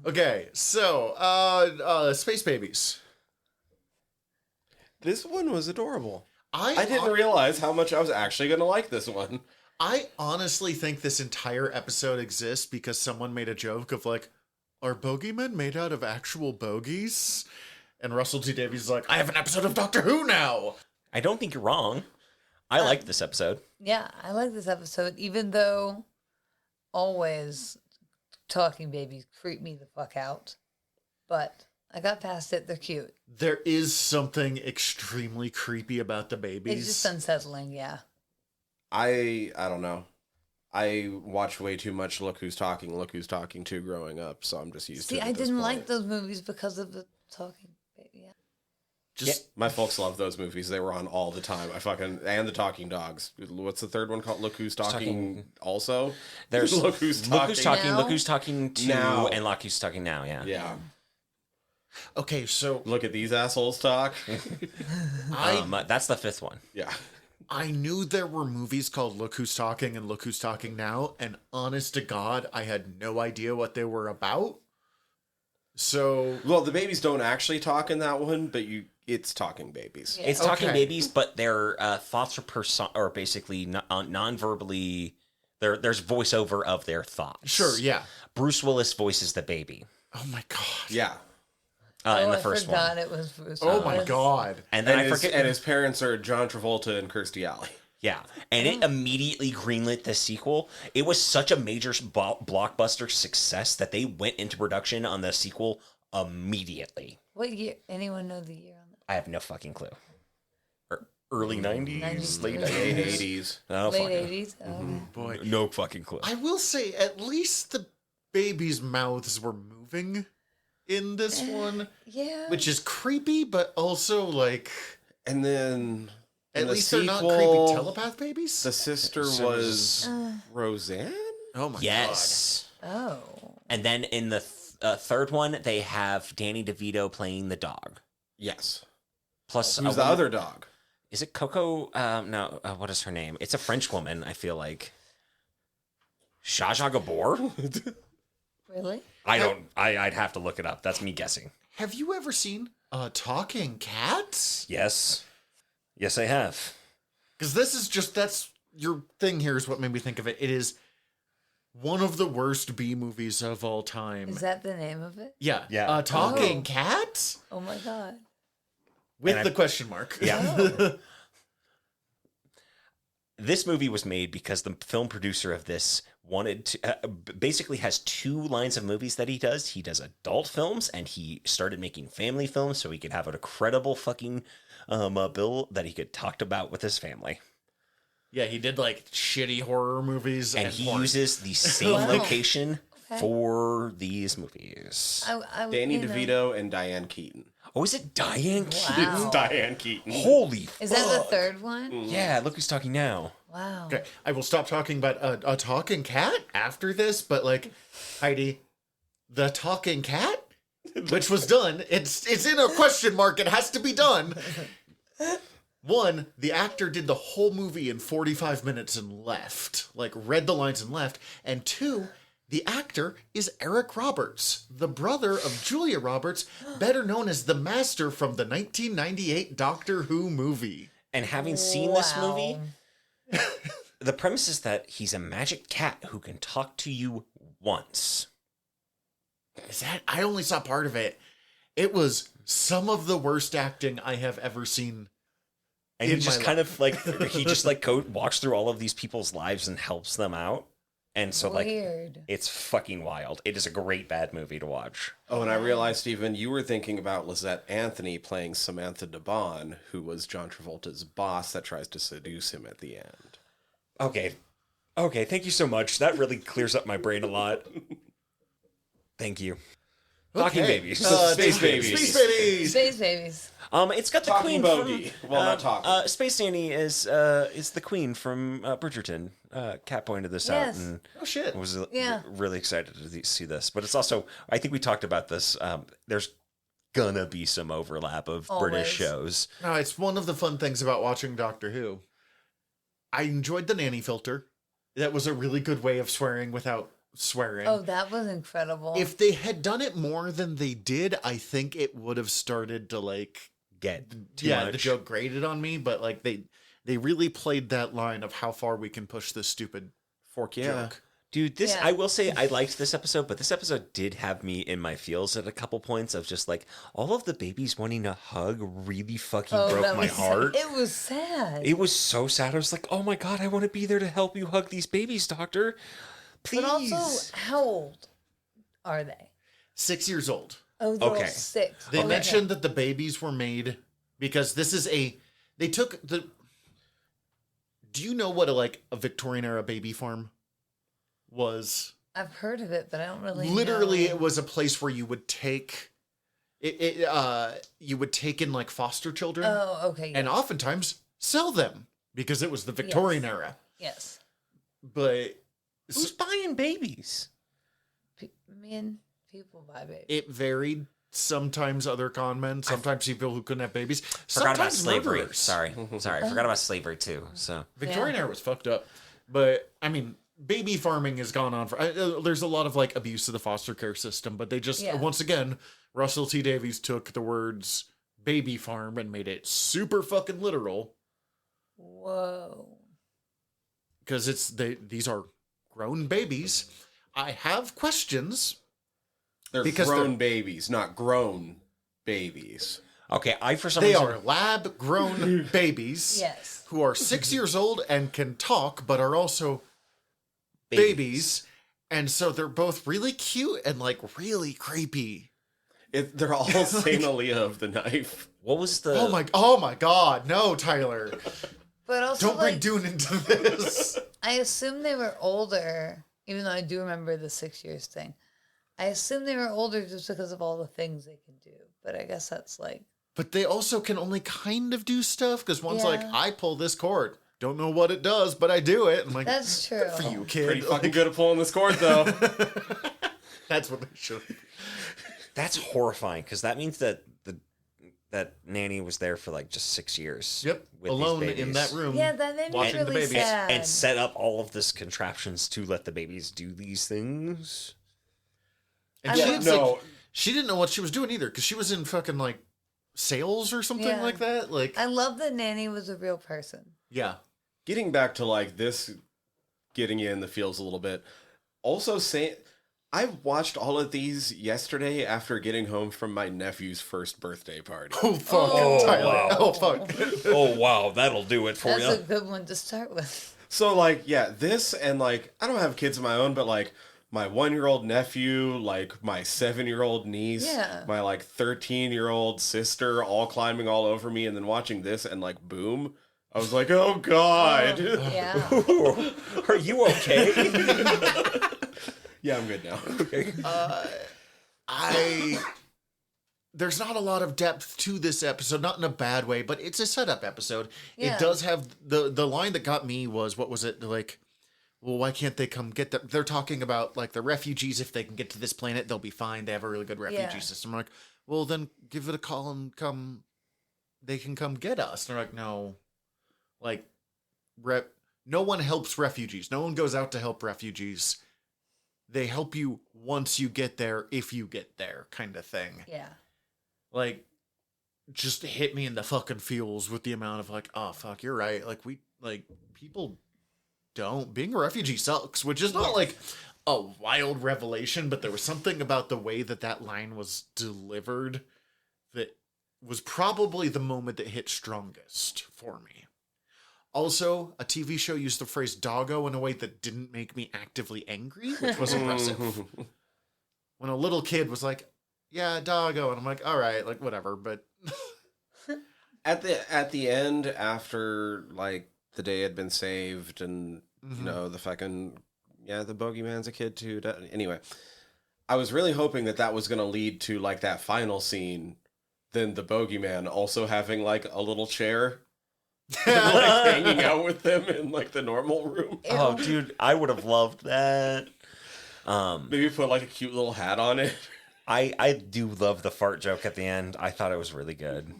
Okay, so Space Babies. This one was adorable. I I didn't realize how much I was actually going to like this one. I honestly think this entire episode exists because someone made a joke of like, are bogeymen made out of actual bogeys? And Russell T Davies is like, I have an episode of Doctor Who now. I don't think you're wrong. I like this episode. Yeah, I like this episode, even though always talking babies creep me the fuck out. But I got past it. They're cute. There is something extremely creepy about the babies. It's just unsettling, yeah. I don't know. I watched way too much Look Who's Talking 2 growing up, so I'm just used to See, it. I at this didn't point. like those movies because of the talking baby. Yeah. Just My folks love those movies. They were on all the time. And the Talking Dogs. What's the third one called? Look Who's Talking also? There's Look Who's Talking. Now? Look Who's Talking 2, Now. and Look Who's Talking Now, yeah. Yeah. okay, so Look at these assholes talk. That's the fifth one. Yeah. I knew there were movies called Look Who's Talking and Look Who's Talking Now, and honest to God, I had no idea what they were about. So Well, the babies don't actually talk in that one, but it's talking babies. Yeah. It's talking Okay. babies, but their thoughts are basically non-verbally. There's voiceover of their thoughts. sure, yeah. Bruce Willis voices the baby Oh my God. Yeah. in the I first forgot one. it was Bruce Oh my Willis. God. And then And, I his, forget. and his parents are John Travolta and Kirstie Alley. Yeah, and it immediately greenlit the sequel. It was such a major blockbuster success that they went into production on the sequel immediatly. What year? Anyone know the year on that? I have no fucking clue. Early 90s, 90s, late late 90s. 80s. No, Late fucking, 80s? Oh, Boy. no fucking clue. I will say, at least the babies' mouths were moving in this one, yeah. which is creepy, but also like And then at in the least they're not sequel, creepy telepath babies. The sister So was Roseanne? Oh my Yes. Oh. And then in the third one, they have Danny DeVito playing the dog. Yes. Plus, Who's the other dog? Is it Coco? No, what is her name? It's a French woman, I feel like. Zsa Gabor? Really? I'd have to look it up. That's me guessing. God. Have you ever seen a talking cat? Yes. Yes, I have. Because this is just that's your thing. Here is what made me think of it. It is one of the worst B movies of all time. Is that the name of it? Yeah, Yeah. A talking Oh. cat Oh my God. with And the question mark. Yeah. This movie was made because the film producer of this wanted to basically has two lines of movies that he does. He does adult films and he started making family films so he could have a credible fucking bill that he could talk about with his family. Yeah, he did like shitty horror movies, And and he porn. uses the same Wow. location Okay. for these movies. Danny you know. DeVito and Diane Keaton. Oh, is it Diane Keaton? Wow. It's Diane Keaton. Holy Is that the fuck. third one? Yeah, look who's talking now. Wow. Okay, I will stop talking about a talking cat after this, but like, Heidi, the talking cat, which was done, it's in a question mark. It has to be done. One, the actor did the whole movie in 45 minutes and left, like read the lines and left. And two, the actor is Eric Roberts, the brother of Julia Roberts, better known as the Master from the 1998 Doctor Who movie. And having seen this Wow. movie, the premise is that he's a magic cat who can talk to you once. Is that? I only saw part of it. It was some of the worst acting I have ever seen. And In he just my kind of like he just like walks through all of these people's lives and helps them out. And so like Weird. it's fucking wild. It is a great bad movie to watch. Oh, and I realized, Stephen, you were thinking about Lizette Anthony playing Samantha DeBon, who was John Travolta's boss that tries to seduce him at the end. Okay. Okay, thank you so much. That really clears up my brain a lot. Thank you. Talking Okay. babies. Space babies. Space babies. Space babies. It's got the Talking queen bogey. from Well, not talking. Space Nanny is the queen from Bridgerton. Kat pointed this out Yes. and Oh shit. was Yeah. really excited to see this. But it's also, I think we talked about this. There's gonna be some overlap of British Always. shows. No, it's one of the fun things about watching Doctor Who. I enjoyed the nanny filter. That was a really good way of swearing without swearing. Oh, that was incredible. If they had done it more than they did, I think it would have started to like Get the joke grated on me. But like they really played that line of how far we can push this stupid Fork, yeah. joke. Dude, Yeah. I will say I liked this episode, but this episode did have me in my feels at a couple points of just like all of the babies wanting a hug really fucking broke that my was heart. It was sad. It was so sad. I was like, oh my God, I want to be there to help you hug these babies, doctor. Please. But also, how old are they? 6 years old. Oh, they're all Okay. 6. They Okay. mentioned that the babies were made because this is they took the. Do you know what a Victorian era baby farm was? I've heard of it, but I don't really Literally, know. it was a place where you would take you would take in like foster children Oh, okay. and yes. oftentimes sell them because it was the Victorian era. Yes. But Who's buying babies? People buy babies. it varied. Sometimes other con men, sometimes people who couldn't have babies, Forgot about sometimes slavery. murderers. Sorry. Forgot about slavery too. So Victorian Yeah. era was fucked up. But I mean, baby farming has gone on for. There's a lot of like abuse of the foster care system, but they just Yeah. once again, Russell T Davies took the words "baby farm" and made it super fucking literal Whoa. because these are grown babies. I have questions. They're Because grown babies, not grown babies. okay, I for some They reason are lab grown babies Yes. who are 6 years old and can talk, but are also babies. And so they're both really cute and like really creepy. They're all Saint Aaliyah of the knife. What was the Oh my god, no, Tyler. But also, Don't bring like, Dune into this. I assume they were older, even though I do remember the 6 years thing. I assume they were older just because of all the things they can do. But I guess that's like, But they also can only kind of do stuff because one's like, Yeah. I pull this cord. Don't know what it does, but I do it. I'm like, that's true. for you, kid. Pretty fucking good at pulling this cord, though. That's what they should. That's horrifying because that means that that nanny was there for like just 6 years. Yep, with alone these in babies. that room. Yeah, that made me watching the really babies. sad. and set up all of this contraptions to let the babies do these things. And I she love- didn't, like, she didn't know what she was doing either because she was in fucking like sales or something Yeah. like that. Like, I love that Nanny was a real person. yeah. Getting back to like this, getting you in the feels a little bit. Also, I watched all of these yesterday after getting home from my nephew's first birthday party. Oh fuck, Oh, Tyler. wow. Oh fuck. Oh wow, that'll do it for That's you. a good one to start with. So like, yeah, this and like, I don't have kids of my own, but like my 1-year-old nephew, like my 7-year-old niece, Yeah. my like 13-year-old sister, all climbing all over me, and then watching this and like, boom, I was like, oh god. Yeah. Are you okay? Yeah, I'm good now. There's not a lot of depth to this episode, not in a bad way, but it's a setup episode. Yeah. It does have the line that got me was, what was it, like, well, why can't they come get them? They're talking about like the refugees. If they can get to this planet, they'll be fine. They have a really good refugee Yeah. system. I'm like, well, then give it a call and come. They can come get us. And they're like, no, like, no one helps refugees. No one goes out to help refugees. They help you once you get there, if you get there, kind of thing. Yeah. Like, just hit me in the fucking feels with the amount of like, oh fuck, you're right. Like people don't. Being a refugee sucks, which is not like a wild revelation, but there was something about the way that line was delivered that was probably the moment that hit strongest for me. Also, a TV show used the phrase doggo in a way that didn't make me actively angry, which was impressive. When a little kid was like, yeah, doggo, and I'm like, all right, like whatever, but At the end, after like the day had been saved, and you know the fucking the bogeyman's a kid too. Anyway, I was really hoping that was going to lead to like that final scene. Then the bogeyman also having like a little chair, and, like hanging out with them in like the normal room. Oh, dude, I would have loved that. Maybe put like a cute little hat on it. I do love the fart joke at the end. I thought it was really good.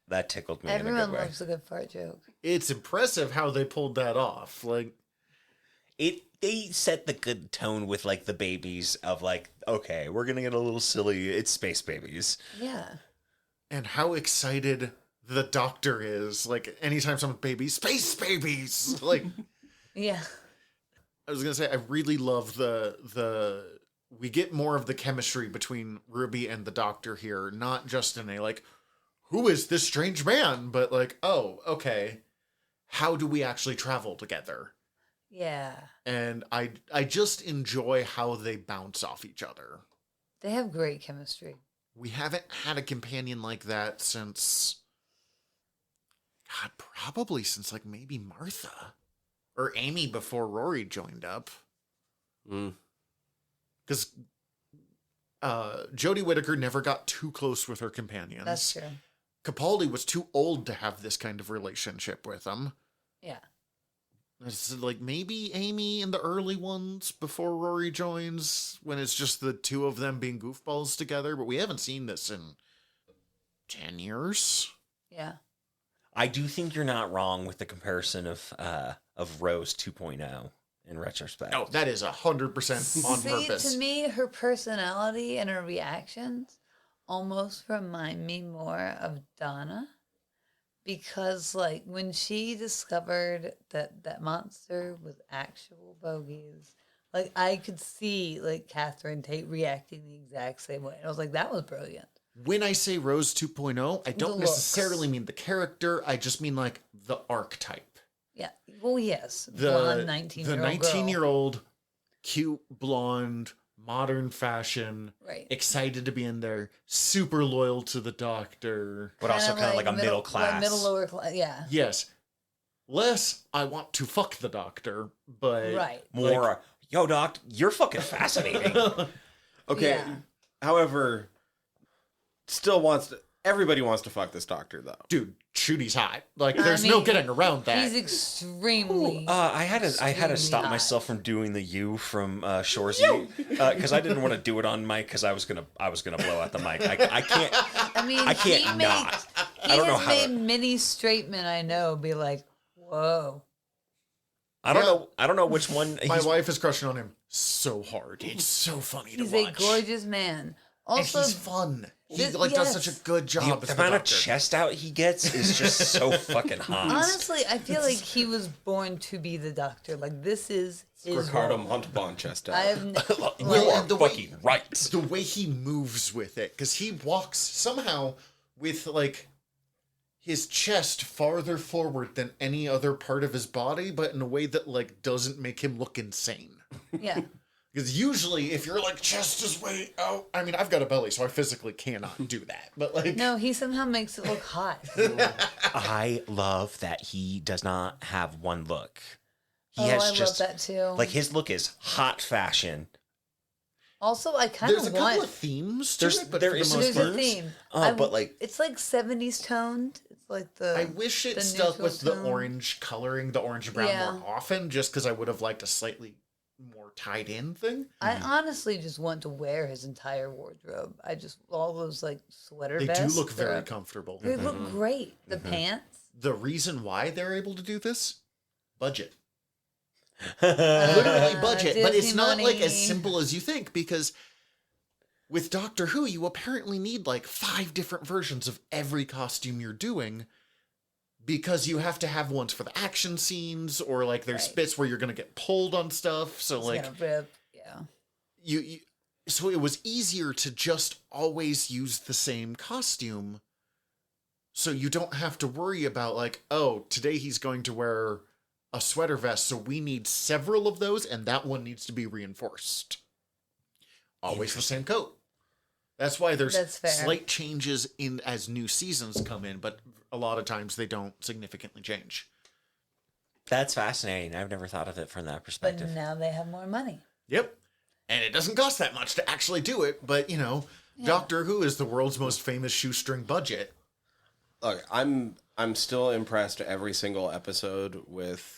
That tickled me in a Everyone good way. loves a good fart joke. it's impressive how they pulled that off. Like, they set the good tone with like the babies of like, okay, we're gonna get a little silly. It's space babies. Yeah. And how excited the doctor is. Like, anytime someone's babies, space babies! Like, Yeah. I was gonna say, I really love we get more of the chemistry between Ruby and the doctor here, not just in a, like, who is this strange man? But like, oh, okay, how do we actually travel together? Yeah. And I just enjoy how they bounce off each other. They have great chemistry. We haven't had a companion like that since, God, probably since like maybe Martha or Amy before Rory joined up. Because Jodie Whittaker never got too close with her companions. That's true. Capaldi was too old to have this kind of relationship with them. Yeah. It's like maybe Amy in the early ones before Rory joins, when it's just the two of them being goofballs together, but we haven't seen this in 10 years. Yeah. I do think you're not wrong with the comparison of Rose 2.0 in retrospect. Oh, that is 100% on See, purpose. to me, her personality and her reactions almost remind me more of Donna. Because, like, when she discovered that monster was actual bogies, like, I could see, like, Catherine Tate reacting the exact same way. And I was like, that was brilliant. When I say Rose 2.0, I don't The necessarily looks. mean the character. I just mean, like, the archetype. Yeah. Well, yes. The Blonde 19-year-old 19-year-old, cute, blonde, modern fashion, Right. excited to be in there, super loyal to the doctor. But also kind of like a middle class. Like middle, lower class. Yeah. Yes. Less, I want to fuck the doctor, but... Right. More, like- yo, doc, you're fucking fascinating. Okay. Yeah. However, everybody wants to fuck this doctor though. Dude, Chudi's hot. Like, I there's no mean, getting around that. He's extremely. I had to Extremely stop hot. myself from doing the "you" from Shorzy because I didn't want to do it on mic because I was gonna blow out the mic. I can't. I mean, I can't he not. makes. I don't know has how to- made many straight men I know be like, "Whoa." I don't Yeah. know. I don't know which one. My he's- wife is crushing on him so hard. It's so funny He's to a watch. gorgeous man. And Also, he's fun. He This- like does yes. such a good The, job as the the amount of doctor. chest out he gets is just so fucking hot. honestly, I feel like he was born to be the doctor. Like, this is his Ricardo role. Montalban chest out. I have. You Well, are and the way- fucking right. The way he moves with it, because he walks somehow with like his chest farther forward than any other part of his body, but in a way that like doesn't make him look insane. Yeah. Because usually, if you're like chest is way out, I mean, I've got a belly, so I physically cannot do that. But like, No, he somehow makes it look hot. I love that he does not have one look. He Oh, has I just love that too. like his look is hot fashion. Also, I kind there's a of couple want. of themes to There's- it, but there for the is most There's part, a theme. But like It's like 70s toned. It's like the. I wish it the stuck neutral with the tone. orange coloring, the orange and brown Yeah. more often, just because I would have liked a slightly more tied in thing. I honestly just want to wear his entire wardrobe. I just all those like sweater They vests. do look very they're- comfortable. They look great. The pants. The reason why they're able to do this, budget. Uh, Literally budget, but it's Disney not like money. as simple as you think, because with Doctor Who, you apparently need like 5 different versions of every costume you're doing, because you have to have ones for the action scenes, or like there's Right. bits where you're gonna get pulled on stuff. So It's like gonna rip. Yeah. you so it was easier to just always use the same costume, so you don't have to worry about like, oh, today he's going to wear a sweater vest, so we need several of those, and that one needs to be reinforced. Always the same coat. That's why there's That's fair. slight changes in as new seasons come in, but a lot of times they don't significantly change. That's fascinating. I've never thought of it from that But perspective. now they have more money. Yep. And it doesn't cost that much to actually do it, but you know, Doctor Who is the world's most famous shoestring budget. Look, I'm still impressed every single episode with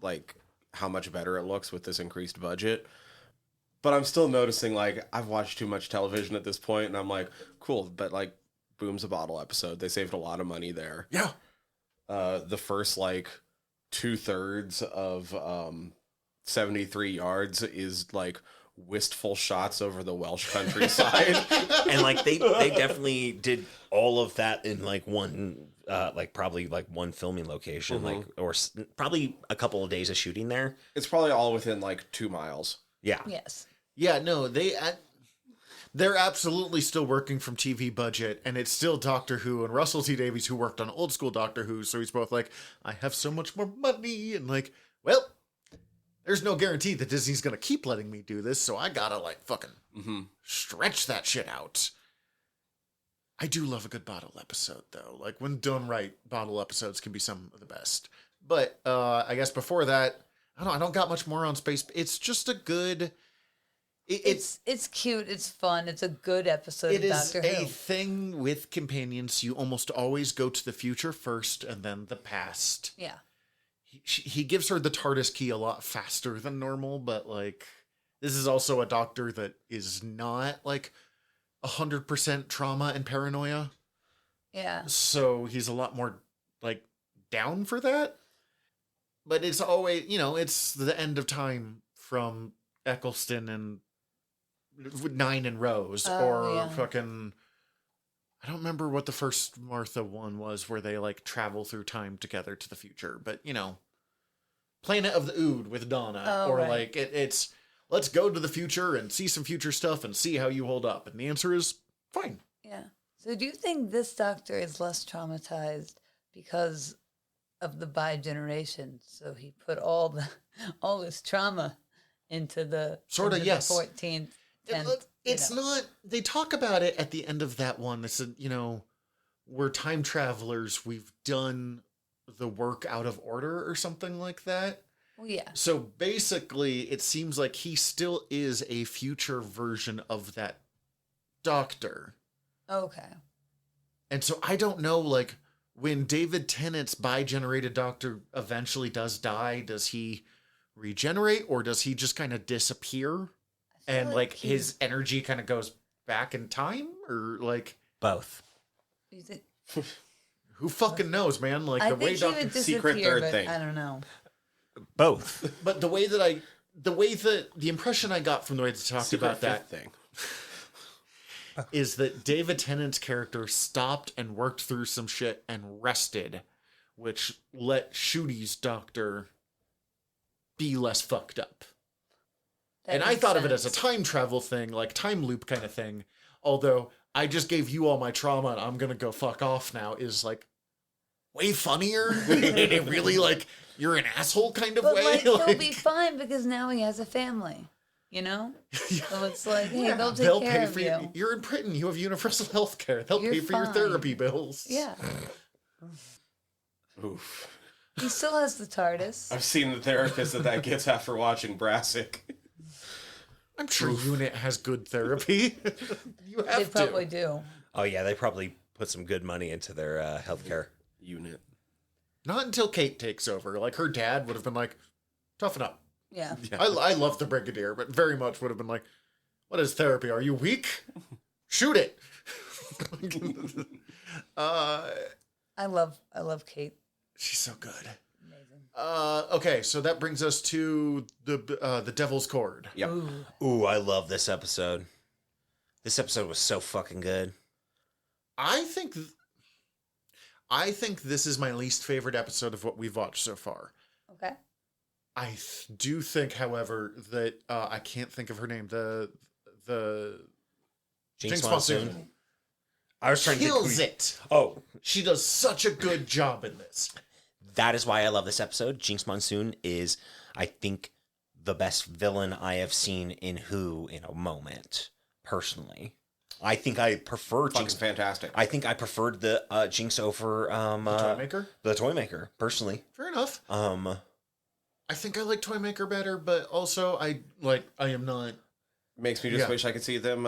like how much better it looks with this increased budget. But I'm still noticing like I've watched too much television at this point, and I'm like, cool, but like Boom's a Bottle episode. They saved a lot of money there. Yeah. The first like 2/3 of 73 yards is like wistful shots over the Welsh countryside. And like they definitely did all of that in like one like probably like one filming location, like or probably a couple of days of shooting there. It's probably all within like 2 miles. Yeah. Yes. Yeah, no, they're absolutely still working from TV budget, and it's still Doctor Who and Russell T Davies who worked on old school Doctor Who, so he's both like, I have so much more money, and like, well, there's no guarantee that Disney's gonna keep letting me do this, so I gotta like fucking stretch that shit out. I do love a good bottle episode though. Like when done right, bottle episodes can be some of the best. But I guess before that, I don't got much more on space. It's just a good. It's cute. It's fun. It's a good episode It of is Doctor a Who. thing with companions. You almost always go to the future first and then the past. Yeah. He gives her the TARDIS key a lot faster than normal, but like this is also a doctor that is not like 100% trauma and paranoia. Yeah. So he's a lot more like down for that. But it's always, it's the end of time from Eccleston and Nine and Rose, or fucking. I don't remember what the first Martha one was where they like travel through time together to the future, but Planet of the Ood with Donna, or right. like it's let's go to the future and see some future stuff and see how you hold up. And the answer is fine. Yeah. So do you think this doctor is less traumatized because of the bi-generation? So he put all this trauma into the Sorta, into yes. the 14th. 10th, It's not. They talk about it at the end of that one. It's we're time travelers. We've done the work out of order or something like that. Well, yeah. So basically, it seems like he still is a future version of that doctor. Okay. And so I don't know, like, when David Tennant's bi-generated doctor eventually does die, does he regenerate or does he just kind of disappear? And like his energy kind of goes back in time, or like Both. You think, who fucking knows, man? Like I the way think he Doctor would disappear, Secret third but thing. I don't know. Both. but the way that the impression I got from the way they talked Secret about that fifth thing. is that David Tennant's character stopped and worked through some shit and rested, which let Ncudi's doctor be less fucked up. That And I makes thought of it as a sense. time travel thing, like time loop kind of thing. Although I just gave you all my trauma and I'm gonna go fuck off now is like way funnier. And it really like you're an asshole kind of But way. like, he'll be fine because now he has a family. So it's like, hey, they'll take care of for you. You're in Britain. You have universal health care. They'll You're pay for your fine. therapy bills. Yeah. Oof. He still has the TARDIS. I've seen the therapist that gets after watching Brassic. I'm sure Unit has good therapy. You have They to. probably do. Oh yeah, they probably put some good money into their healthcare. Unit. Not until Kate takes over. Like her dad would have been like, toughen up. Yeah. I love the Brigadier, but very much would have been like, what is therapy? Are you weak? Shoot it. I love Kate. She's so good. Amazing. Okay, so that brings us to the Devil's Chord. Yep. Ooh, I love this episode. This episode was so fucking good. I think this is my least favorite episode of what we've watched so far. Okay. I do think, however, that I can't think of her name. The Jinx Monsoon. Monsoon. I was trying to Kills think. it. Oh, She does such a good job in this. that is why I love this episode. Jinx Monsoon is, I think, the best villain I have seen in Who in a moment. Personally, I think I prefer Fucking Jinx. fantastic. I think I preferred the Jinx over Toymaker? the Toymaker personally. Fair enough. I I think I like Toymaker better, but also I am not. Makes me just Yeah. wish I could see them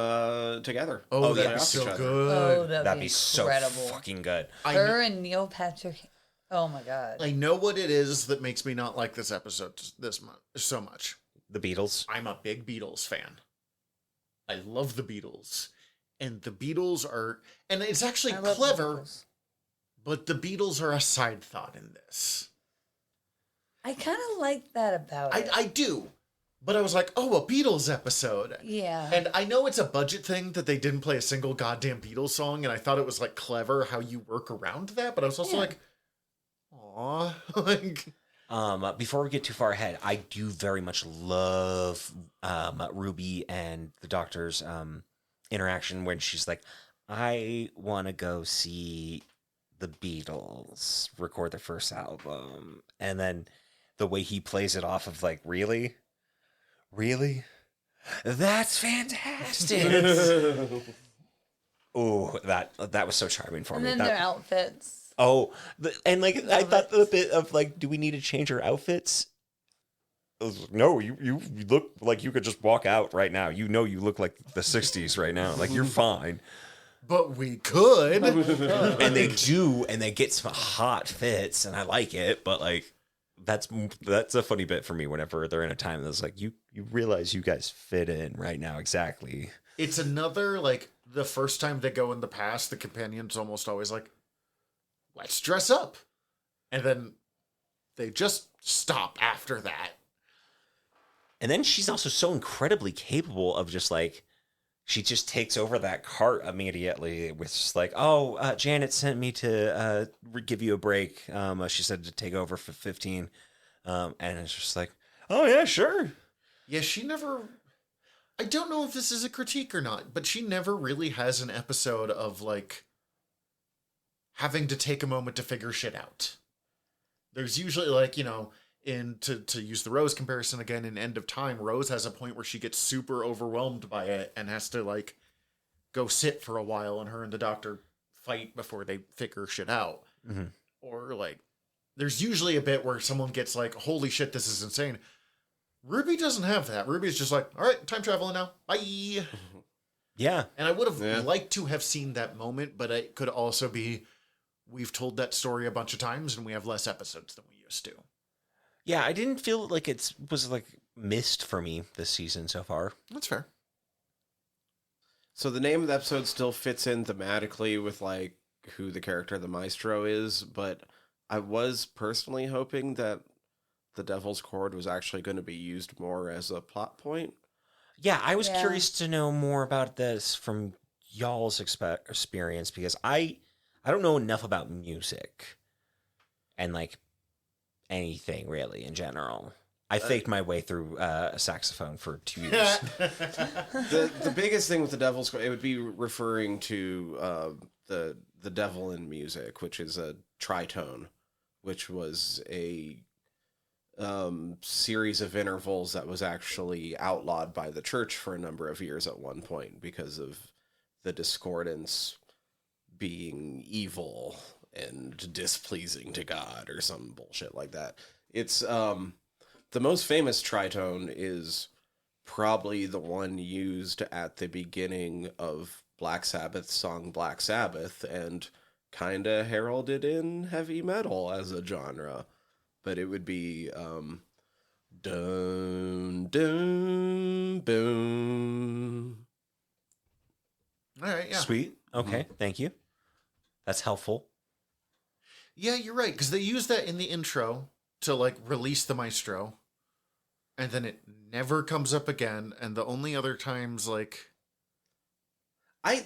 together. Oh, Play that'd be off each so other. good. Oh, that'd be so incredible. fucking good. Her and Neil Patrick. Oh my god. I know what it is that makes me not like this episode so much. The Beatles. I'm a big Beatles fan. I love the Beatles. And the Beatles are, and it's actually I love clever, Beatles. but the Beatles are a side thought in this. I kind of like that about it. I do. But I was like, oh, a Beatles episode. Yeah. And I know it's a budget thing that they didn't play a single goddamn Beatles song, and I thought it was like clever how you work around that, but I was also like, aw. Like, before we get too far ahead, I do very much love Ruby and the Doctor's interaction when she's like, I want to go see the Beatles record their first album. And then the way he plays it off of like, really? Really? That's fantastic. Oh, that was so charming for and me. then their outfits. Oh, and like I thought the bit of like, do we need to change our outfits? I was like, no, you look like you could just walk out right now. You know, you look like the '60s right now. Like you're fine. but we could. And they do, and they get some hot fits, and I like it. But like, that's a funny bit for me whenever they're in a time that's like, you realize you guys fit in right now exactly. It's another, like, the first time they go in the past, the companion's almost always like, let's dress up. And then they just stop after that. And then she's also so incredibly capable of just like, she just takes over that cart immediately with just like, Janet sent me to give you a break. She said to take over for 15. And it's just like, oh yeah, sure. Yeah, she never... I don't know if this is a critique or not, but she never really has an episode of, like, having to take a moment to figure shit out. There's usually, like, you know, to use the Rose comparison again, in End of Time, Rose has a point where she gets super overwhelmed by it and has to, like, go sit for a while, and her and the Doctor fight before they figure shit out. Mm-hmm. Or, like, there's usually a bit where someone gets like, holy shit, this is insane. Ruby doesn't have that. Ruby's just like, all right, time traveling now. Bye. Yeah. And I would have liked to have seen that moment, but it could also be, we've told that story a bunch of times and we have less episodes than we used to. Yeah, I didn't feel like it was like missed for me this season so far. That's fair. So the name of the episode still fits in thematically with like who the character of the Maestro is, but I was personally hoping that the Devil's Chord was actually going to be used more as a plot point. Yeah, I was curious to know more about this from y'all's experience, because I don't know enough about music and like anything really in general. I faked my way through a saxophone for 2 years. The biggest thing with the Devil's Chord, it would be referring to the devil in music, which is a tritone, which was a series of intervals that was actually outlawed by the church for a number of years at one point because of the discordance being evil and displeasing to God or some bullshit like that. It's the most famous tritone is probably the one used at the beginning of Black Sabbath's song Black Sabbath, and kinda heralded in heavy metal as a genre. But it would be dun dun boom. All right, yeah. Sweet. Okay, thank you. That's helpful. Yeah, you're right, because they use that in the intro to, like, release the Maestro, and then it never comes up again, and the only other times, like...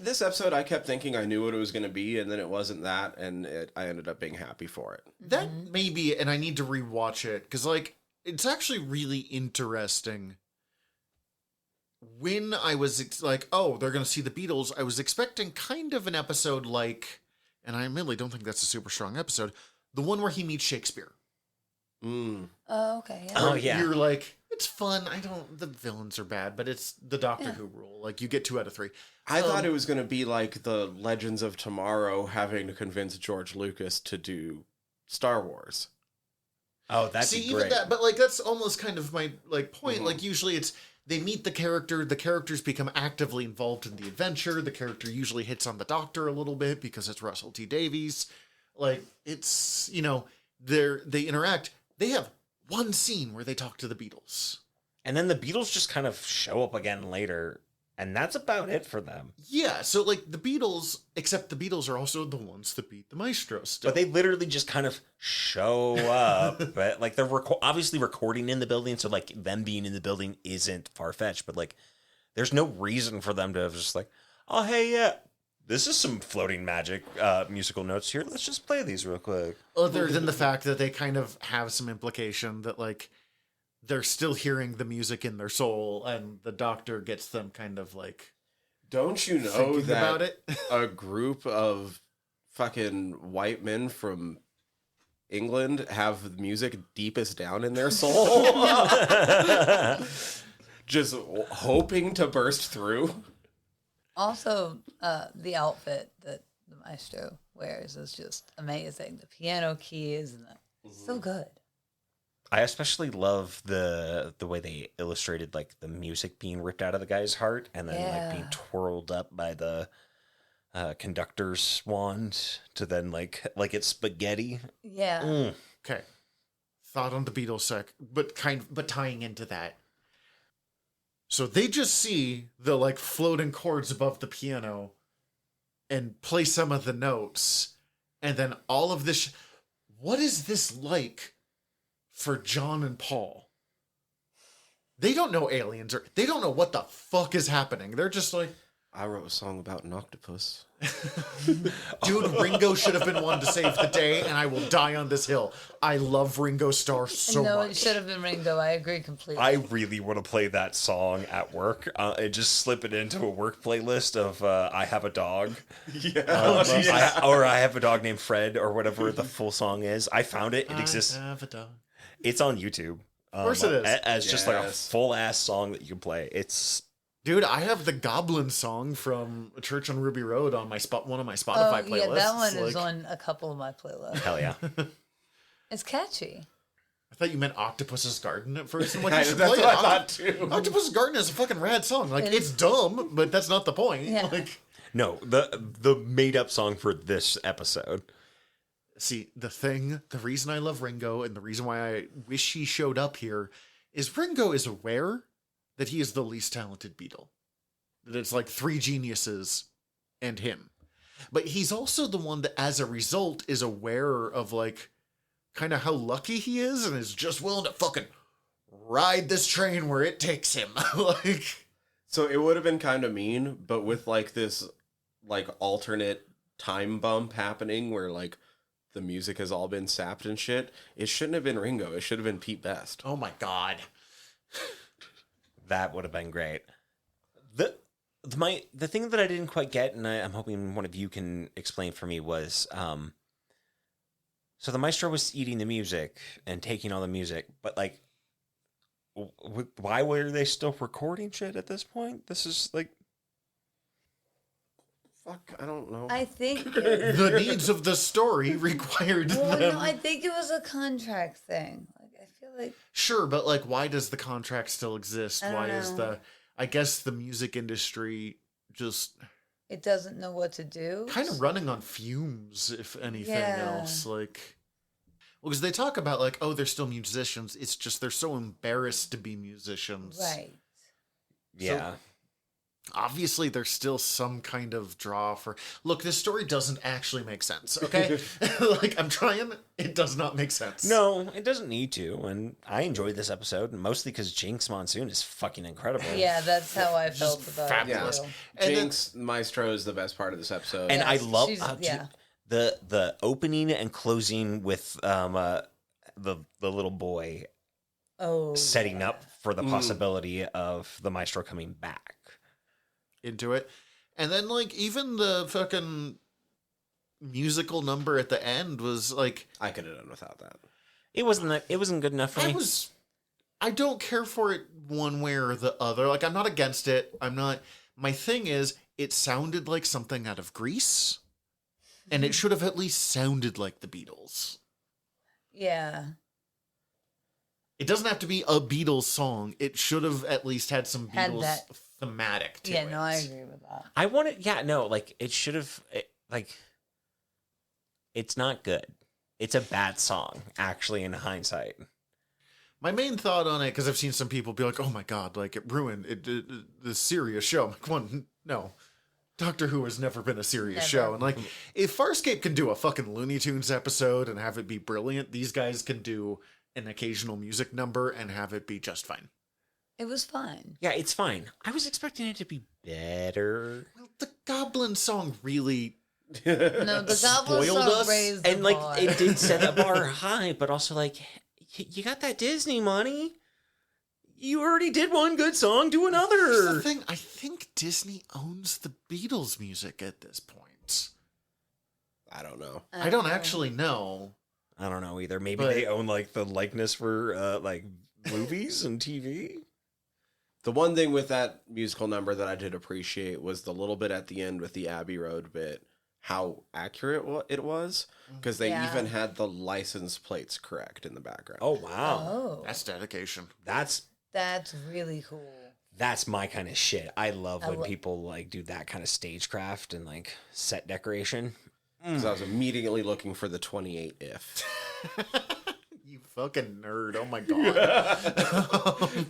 This episode, I kept thinking I knew what it was going to be, and then it wasn't that, and I ended up being happy for it. That may be, and I need to rewatch it, because, like, it's actually really interesting. When I was, like, oh, they're going to see the Beatles, I was expecting kind of an episode like, and I admittedly don't think that's a super strong episode, the one where he meets Shakespeare. Oh, okay. Yeah. Oh, yeah. You're like, it's fun. The villains are bad, but it's the Doctor Who rule. Like, you get 2 out of 3. I thought it was going to be like the Legends of Tomorrow having to convince George Lucas to do Star Wars. Oh, that's See, great. even that, but like that's almost kind of my like point. Mm-hmm. Like usually it's they meet the character, the characters become actively involved in the adventure. The character usually hits on the Doctor a little bit because it's Russell T Davies. Like it's they interact. They have one scene where they talk to the Beatles, and then the Beatles just kind of show up again later. And that's about it for them. Yeah, so like the Beatles, except the Beatles are also the ones that beat the Maestro still. But they literally just kind of show up. But like they're obviously recording in the building, so like them being in the building isn't far fetched. But like, there's no reason for them to have just like, oh hey yeah, this is some floating magic musical notes here. Let's just play these real quick. Other than the fact that they kind of have some implication that like they're still hearing the music in their soul, and the Doctor gets them kind of like. Don't you know thinking that about it? a group of fucking white men from England have music deepest down in their soul? Just hoping to burst through. Also, the outfit that the Maestro wears is just amazing. The piano keys and so good. I especially love the way they illustrated like the music being ripped out of the guy's heart and then like being twirled up by the conductor's wand to then like it's spaghetti. Yeah. Okay, thought on the Beatles sec, but tying into that. So they just see the like floating chords above the piano, and play some of the notes, and then all of this. What is this like? For John and Paul. They don't know aliens, or they don't know what the fuck is happening. They're just like, I wrote a song about an octopus. dude, Ringo should have been one to save the day, and I will die on this hill. I love Ringo Starr so no, much. it should have been Ringo. I agree completely. I really want to play that song at work and just slip it into a work playlist of I Have a Dog. Yeah. I Have a Dog Named Fred, or whatever the full song is. I found it. It exists. I have a dog. It's on YouTube. Of course it is. As just like a full ass song that you can play. It's Dude, I have the Goblin song from Church on Ruby Road on my one of my Spotify playlists. Yeah, that one is like, on a couple of my playlists. hell yeah. It's catchy. I thought you meant Octopus's Garden at first. I'm like, Yeah, you should that's play what it. I thought too. Octopus's Garden is a fucking rad song. Like, it's dumb, but that's not the point. Yeah. Like, No, the made up song for this episode. see, the reason I love Ringo and the reason why I wish he showed up here is Ringo is aware that he is the least talented Beatle. That it's like three geniuses and him. But he's also the one that, as a result, is aware of, like, kind of how lucky he is and is just willing to fucking ride this train where it takes him. Like, So it would have been kind of mean, but with like this like alternate time bump happening where like the music has all been sapped and shit, it shouldn't have been Ringo. It should have been Pete Best. oh my God. That would have been great. The thing that I didn't quite get, and I'm hoping one of you can explain for me, was so the Maestro was eating the music and taking all the music, but like, why were they still recording shit at this point? This is like, Fuck, I don't know. I think. The needs of the story required Well, them. no, I think it was a contract thing. Like, I feel like. Sure, but like, why does the contract still exist? I don't Why is know. I guess the music industry just It doesn't know what to do. kind of running on fumes, if anything Yeah. else. Like, well, because they talk about like, oh, they're still musicians. It's just they're so embarrassed to be musicians. Right. yeah. Obviously, there's still some kind of draw for. Look, this story doesn't actually make sense. Okay, like I'm trying. It does not make sense. No, it doesn't need to, and I enjoyed this episode, mostly because Jinx Monsoon is fucking incredible. Yeah, that's how I felt about fabulous. it. Too. And then- Jinx Maestro is the best part of this episode. And I Yes, love she's- the opening and closing with the little boy Oh. setting up for the possibility of the Maestro coming back. into it. And then like even the fucking musical number at the end was like I could have done without that. It wasn't good enough for me. I don't care for it one way or the other. Like I'm not against it. My thing is it sounded like something out of Grease. And it should have at least sounded like the Beatles. Yeah. It doesn't have to be a Beatles song. It should have at least had some Had Beatles that- thematic to Yeah, it. no, I agree with that. I wanted, like it should have, like, it's not good. It's a bad song, actually, in hindsight. My main thought on it, because I've seen some people be like, "Oh my god, like it ruined the serious show." I'm like, one, no, Doctor Who has never been a serious show, and like, if Farscape can do a fucking Looney Tunes episode and have it be brilliant, these guys can do an occasional music number and have it be just fine. It was fine. Yeah, it's fine. I was expecting it to be better. Well, the Goblin song really No, the Goblin Spoiled song us? raised the And like bar. it did set the bar high, but also like you got that Disney money. You already did one good song, do Here's the another. thing. I think Disney owns the Beatles music at this point. I don't know. I don't actually know. I don't know either. Maybe But- they own like the likeness for like movies and TV. The one thing with that musical number that I did appreciate was the little bit at the end with the Abbey Road bit, how accurate it was, because they Yeah. even had the license plates correct in the background. Oh wow, Oh, That's dedication. that's really cool. my kind of shit. I love I when lo- people like do that kind of stagecraft and like set decoration. Because I was immediately looking for the 28 if. You fucking nerd. Oh my god.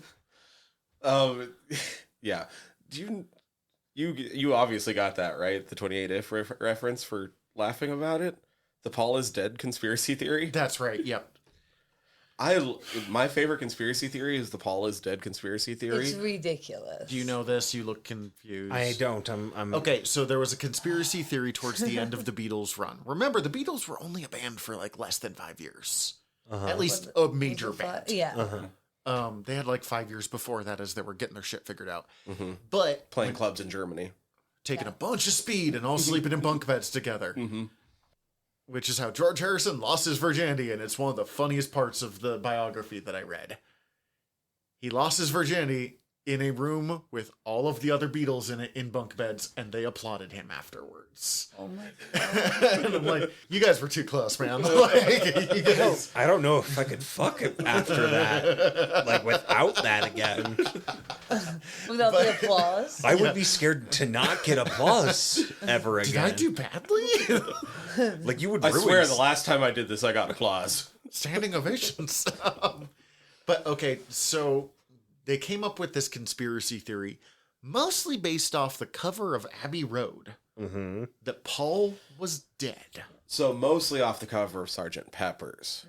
Yeah. Do you obviously got that right? The 28 if reference for laughing about it. The Paul is dead conspiracy theory. That's right. Yep. My favorite conspiracy theory is the Paul is dead conspiracy theory. It's ridiculous. Do you know this? You look confused. I don't. I'm Okay, so there was a conspiracy theory towards the end of the Beatles run. Remember, the Beatles were only a band for like less than 5 years. At least a major band. Yeah. They had like 5 years before that as they were getting their shit figured out. Mhm. But Playing clubs in Germany. taking a bunch of speed and all sleeping in bunk beds together. Which is how George Harrison lost his virginity, and it's one of the funniest parts of the biography that I read. He lost his virginity in a room with all of the other Beatles in it in bunk beds, and they applauded him afterwards. Oh my god. And I'm like, you guys were too close, man. Like, you guys... I don't know if I could fuck it after that, like without that again. Without the applause. I would be scared to not get applause ever Did again. I do badly? Like you would. I ruin swear the last time I did this, I got applause. Standing ovations. But okay, so they came up with this conspiracy theory, mostly based off the cover of Abbey Road, that Paul was dead. So mostly off the cover of Sgt. Pepper's.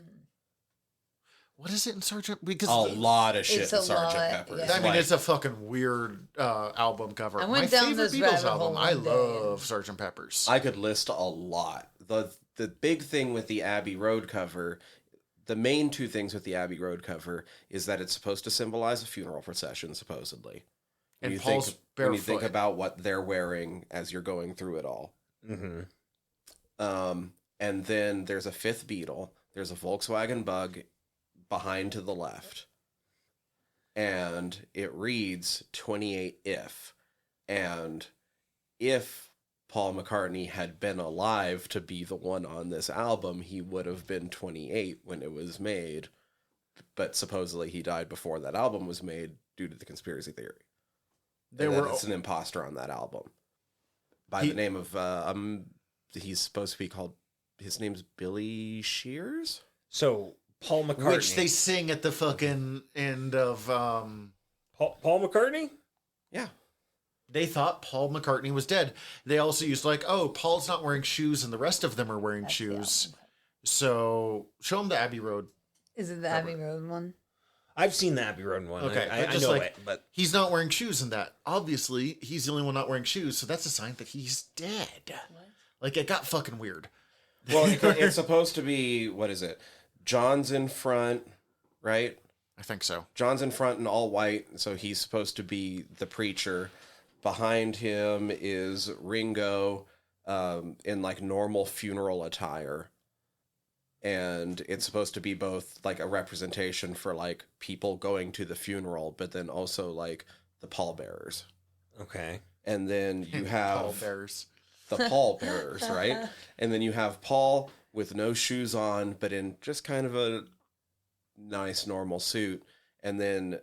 What is it in Sergeant? Because A lot of shit It's in a Sgt. lot, Pepper's. yeah. I mean, Like, it's a fucking weird album cover. I went My down favorite this Beatles rabbit album. hole I one day. love Sergeant Pepper's. I could list a lot. The big thing with the Abbey Road cover, the main two things with the Abbey Road cover is that it's supposed to symbolize a funeral procession, supposedly. And you Paul's think, when you barefoot. think about what they're wearing as you're going through it all. And then there's a fifth Beetle. There's a Volkswagen Bug behind to the left. And it reads 28 if. And if Paul McCartney had been alive to be the one on this album, he would have been 28 when it was made. But supposedly he died before that album was made due to the conspiracy theory. It's an imposter on that album. By the name of, he's supposed to be called, his name's Billy Shears? So Paul McCartney, Which they sing at the fucking end of... Paul McCartney. Yeah. They thought Paul McCartney was dead. They also used like, oh, Paul's not wearing shoes and the rest of them are wearing That's the shoes. album. So show them the Abbey Road. Is it the Abbey Road one? I've seen the Abbey Road one. Okay, I but just know like- it, but He's not wearing shoes in that. Obviously, he's the only one not wearing shoes, so that's a sign that he's dead. Like, it got fucking weird. Well, it's supposed to be, what is it? John's in front, right? I think so. John's in front and all white, so he's supposed to be the preacher. Behind him is Ringo in like normal funeral attire. And it's supposed to be both like a representation for like people going to the funeral, but then also like the pallbearers. okay. And then you have Pallbearers. the pallbearers, right? And then you have Paul with no shoes on, but in just kind of a nice normal suit. And then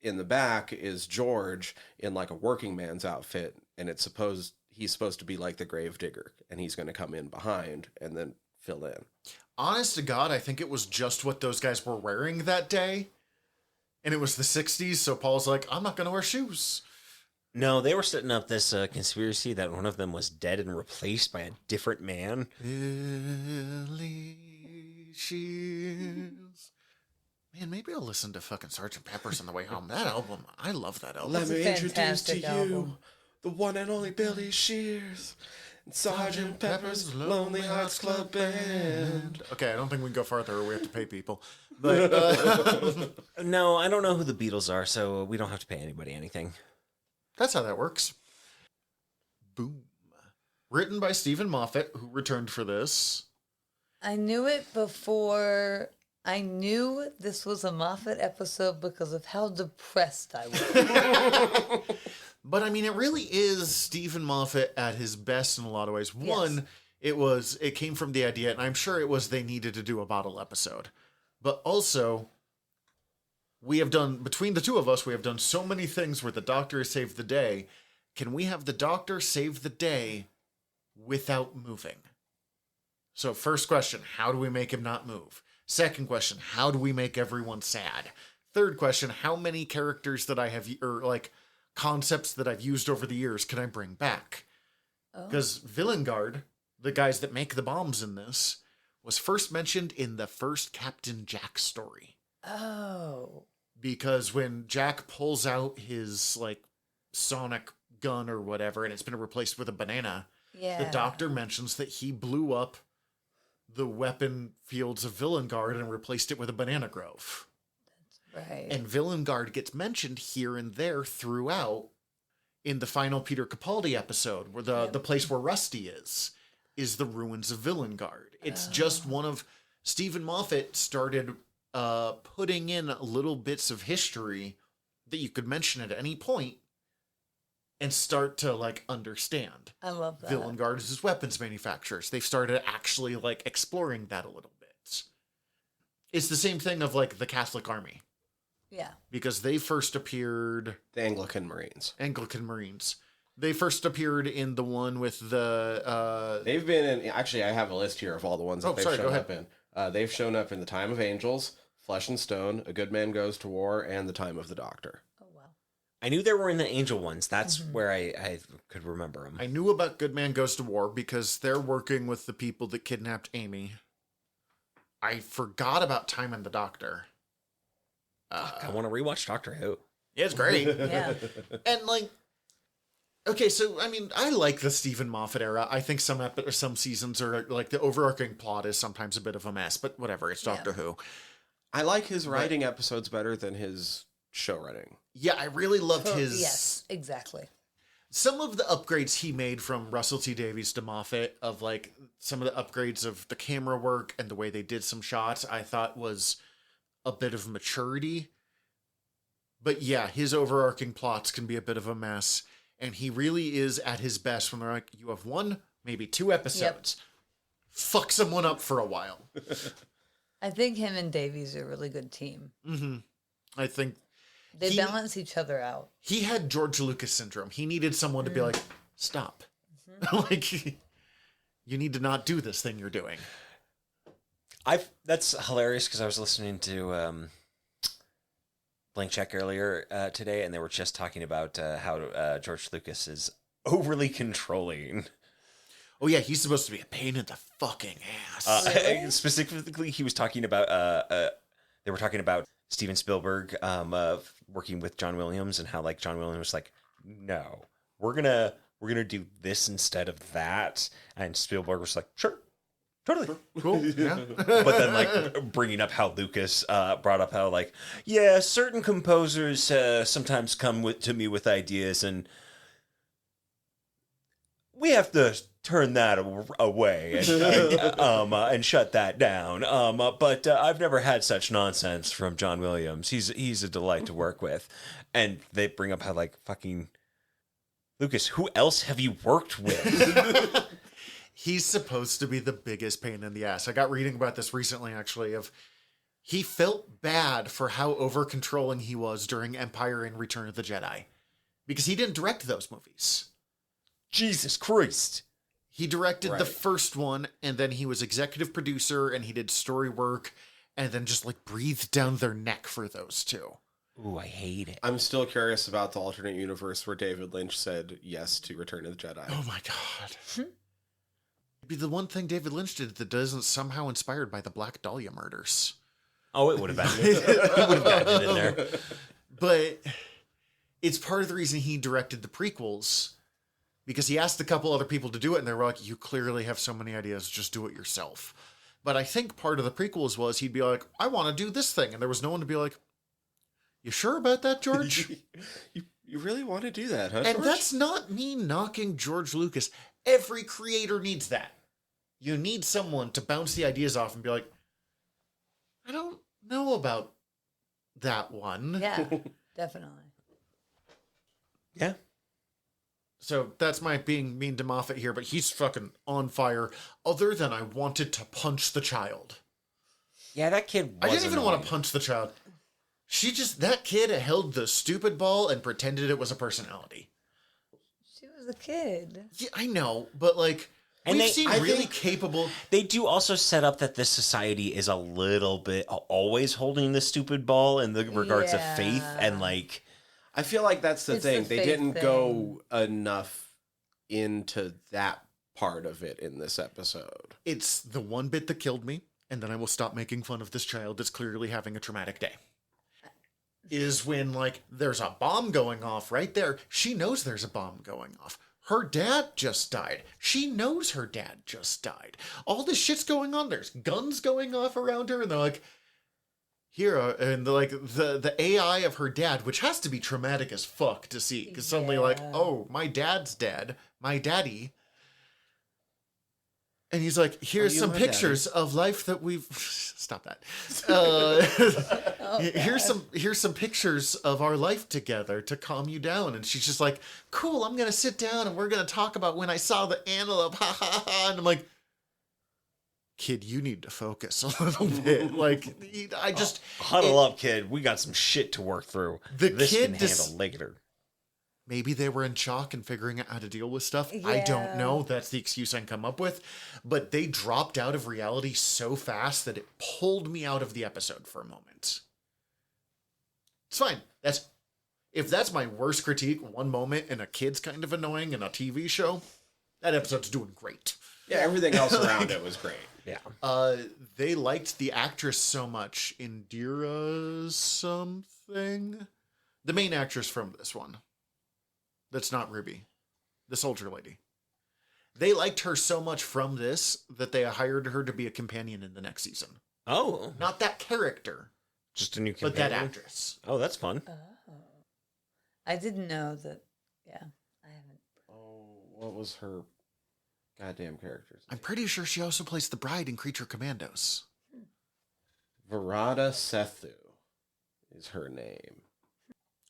in the back is George in like a working man's outfit, and he's supposed to be like the gravedigger, and he's going to come in behind and then fill in. Honest to God, I think it was just what those guys were wearing that day. And it was the 60s, so Paul's like, I'm not going to wear shoes. No, they were setting up this conspiracy that one of them was dead and replaced by a different man. Billy Shears. Man, maybe I'll listen to fucking Sgt. Pepper's on the way home. That album, I love that album. Let It's a me introduce to fantastic you album. the one and only Billy Shears. And Sgt. Pepper's Lonely Hearts Club Band. Okay, I don't think we can go farther or we have to pay people. But No, I don't know who the Beatles are, so we don't have to pay anybody anything. that's how that works. Boom. Written by Stephen Moffat, who returned for this. I knew it before. I knew this was a Moffat episode because of how depressed I was. But I mean, it really is Stephen Moffat at his best in a lot of ways. One, it came from the idea, and I'm sure it was they needed to do a bottle episode. But also, we have done, between the two of us, we have done so many things where the Doctor has saved the day. Can we have the Doctor save the day without moving? So first question, how do we make him not move? Second question, how do we make everyone sad? Third question, how many characters that I have, or like concepts that I've used over the years can I bring back? Because Villengard, the guys that make the bombs in this, was first mentioned in the first Captain Jack story. Oh. Because when Jack pulls out his like sonic gun or whatever, and it's been replaced with a banana, Yeah. the Doctor mentions that he blew up the weapon fields of Villengard and replaced it with a banana grove. Right. And Villengard gets mentioned here and there throughout in the final Peter Capaldi episode, where the place where Rusty is the ruins of Villengard. It's just one of Stephen Moffat started putting in little bits of history that you could mention at any point and start to like understand. I love that. Villengard is his weapons manufacturers. They've started actually like exploring that a little bit. It's the same thing of like the Catholic Army, Yeah. because they first appeared The Anglican Marines. Anglican Marines. They first appeared in the one with the They've been in. Actually, I have a list here of all the ones that Oh, they've sorry, shown go up in. They've shown up in The Time of Angels, Flesh and Stone, A Good Man Goes to War, and The Time of the Doctor. Oh, wow. I knew they were in the Angel ones. That's where I could remember them. I knew about Good Man Goes to War because they're working with the people that kidnapped Amy. I forgot about Time and the Doctor. I want to rewatch Doctor Who. Yeah, it's great. Yeah. And like, okay, so I mean, I like the Stephen Moffat era. I think some seasons are like the overarching plot is sometimes a bit of a mess, but whatever. It's Doctor Who. I like his writing episodes better than his show writing. Yeah, I really loved his. Yes, exactly. Some of the upgrades he made from Russell T Davies to Moffat, of like some of the upgrades of the camera work and the way they did some shots, I thought was a bit of maturity. But yeah, his overarching plots can be a bit of a mess. And he really is at his best when they're like, you have one, maybe two episodes. Fuck someone up for a while. I think him and Davies are a really good team. Mm-hmm. I think They He- balance each other out. he had George Lucas syndrome. He needed someone to be like, stop. Like, you need to not do this thing you're doing. That's hilarious because I was listening to Blank Check earlier today, and they were just talking about how George Lucas is overly controlling. Oh yeah, he's supposed to be a pain in the fucking ass. Really? Specifically, he was talking about they were talking about Steven Spielberg working with John Williams, and how like John Williams was like, no, we're gonna do this instead of that, and Spielberg was like, sure, totally. Cool. Yeah. But then like bringing up how Lucas brought up how like, yeah, certain composers sometimes come to me with ideas, and we have to turn that away and shut that down. But I've never had such nonsense from John Williams. He's a delight to work with. And they bring up how like fucking Lucas, who else have you worked with? He's supposed to be the biggest pain in the ass. I got reading about this recently, actually, of he felt bad for how over-controlling he was during Empire and Return of the Jedi. Because he didn't direct those movies. Jesus Christ. He directed the Right. first one, and then he was executive producer, and he did story work, and then just like breathed down their neck for those two. Ooh, I hate it. I'm still curious about the alternate universe where David Lynch said yes to Return of the Jedi. Oh my god. It'd be the one thing David Lynch did that isn't somehow inspired by the Black Dahlia murders. Oh, it would have been. He would have gotten it in there. But it's part of the reason he directed the prequels, because he asked a couple other people to do it, and they were like, you clearly have so many ideas, just do it yourself. But I think part of the prequels was he'd be like, I want to do this thing. And there was no one to be like, you sure about that, George? you really want to do that, huh, And George? that's not me knocking George Lucas. Every creator needs that. You need someone to bounce the ideas off and be like, I don't know about that one. Yeah, definitely. Yeah. So that's my being mean to Moffat here, but he's fucking on fire. Other than I wanted to punch the child. Yeah, that kid I was didn't even want to punch the child. That kid held the stupid ball and pretended it was a personality. She was a kid. Yeah, I know, but like, And we've they- seen I really think- capable. They do also set up that this society is a little bit always holding the stupid ball in the regards of faith and like. I feel like that's the It's thing. the They faith didn't thing. go enough into that part of it in this episode. It's the one bit that killed me, and then I will stop making fun of this child that's clearly having a traumatic day. Is when, like, there's a bomb going off right there. She knows there's a bomb going off. Her dad just died. She knows her dad just died. All this shit's going on. There's guns going off around her, and they're like, here are, and like the AI of her dad, which has to be traumatic as fuck to see, because suddenly like, Yeah. oh, my dad's dead, my daddy. And he's like, here's you some my pictures of life that we've stop that. Here's some pictures of our life together to calm you down. And she's just like, cool, I'm gonna sit down and we're gonna talk about when I saw the antelope. Ha ha ha. And I'm like, kid, you need to focus a little bit. Like, I just Huddle up, kid. We got some shit to work through. The This kid can dis- handle later. maybe they were in shock and figuring out how to deal with stuff. I don't Yeah. know. That's the excuse I can come up with. But they dropped out of reality so fast that it pulled me out of the episode for a moment. It's fine. If that's my worst critique, one moment and a kid's kind of annoying in a TV show, that episode's doing great. Yeah, everything else around it was great. Yeah. They liked the actress so much. Indira something? The main actress from this one. That's not Ruby. The soldier lady. They liked her so much from this that they hired her to be a companion in the next season. Oh, Not that character, just a new but that companion? actress. Oh, that's fun. Oh. I didn't know that. Yeah, I haven't. Oh, what was her goddamn character's I'm name? pretty sure she also plays the bride in Creature Commandos. Virata Sethu is her name.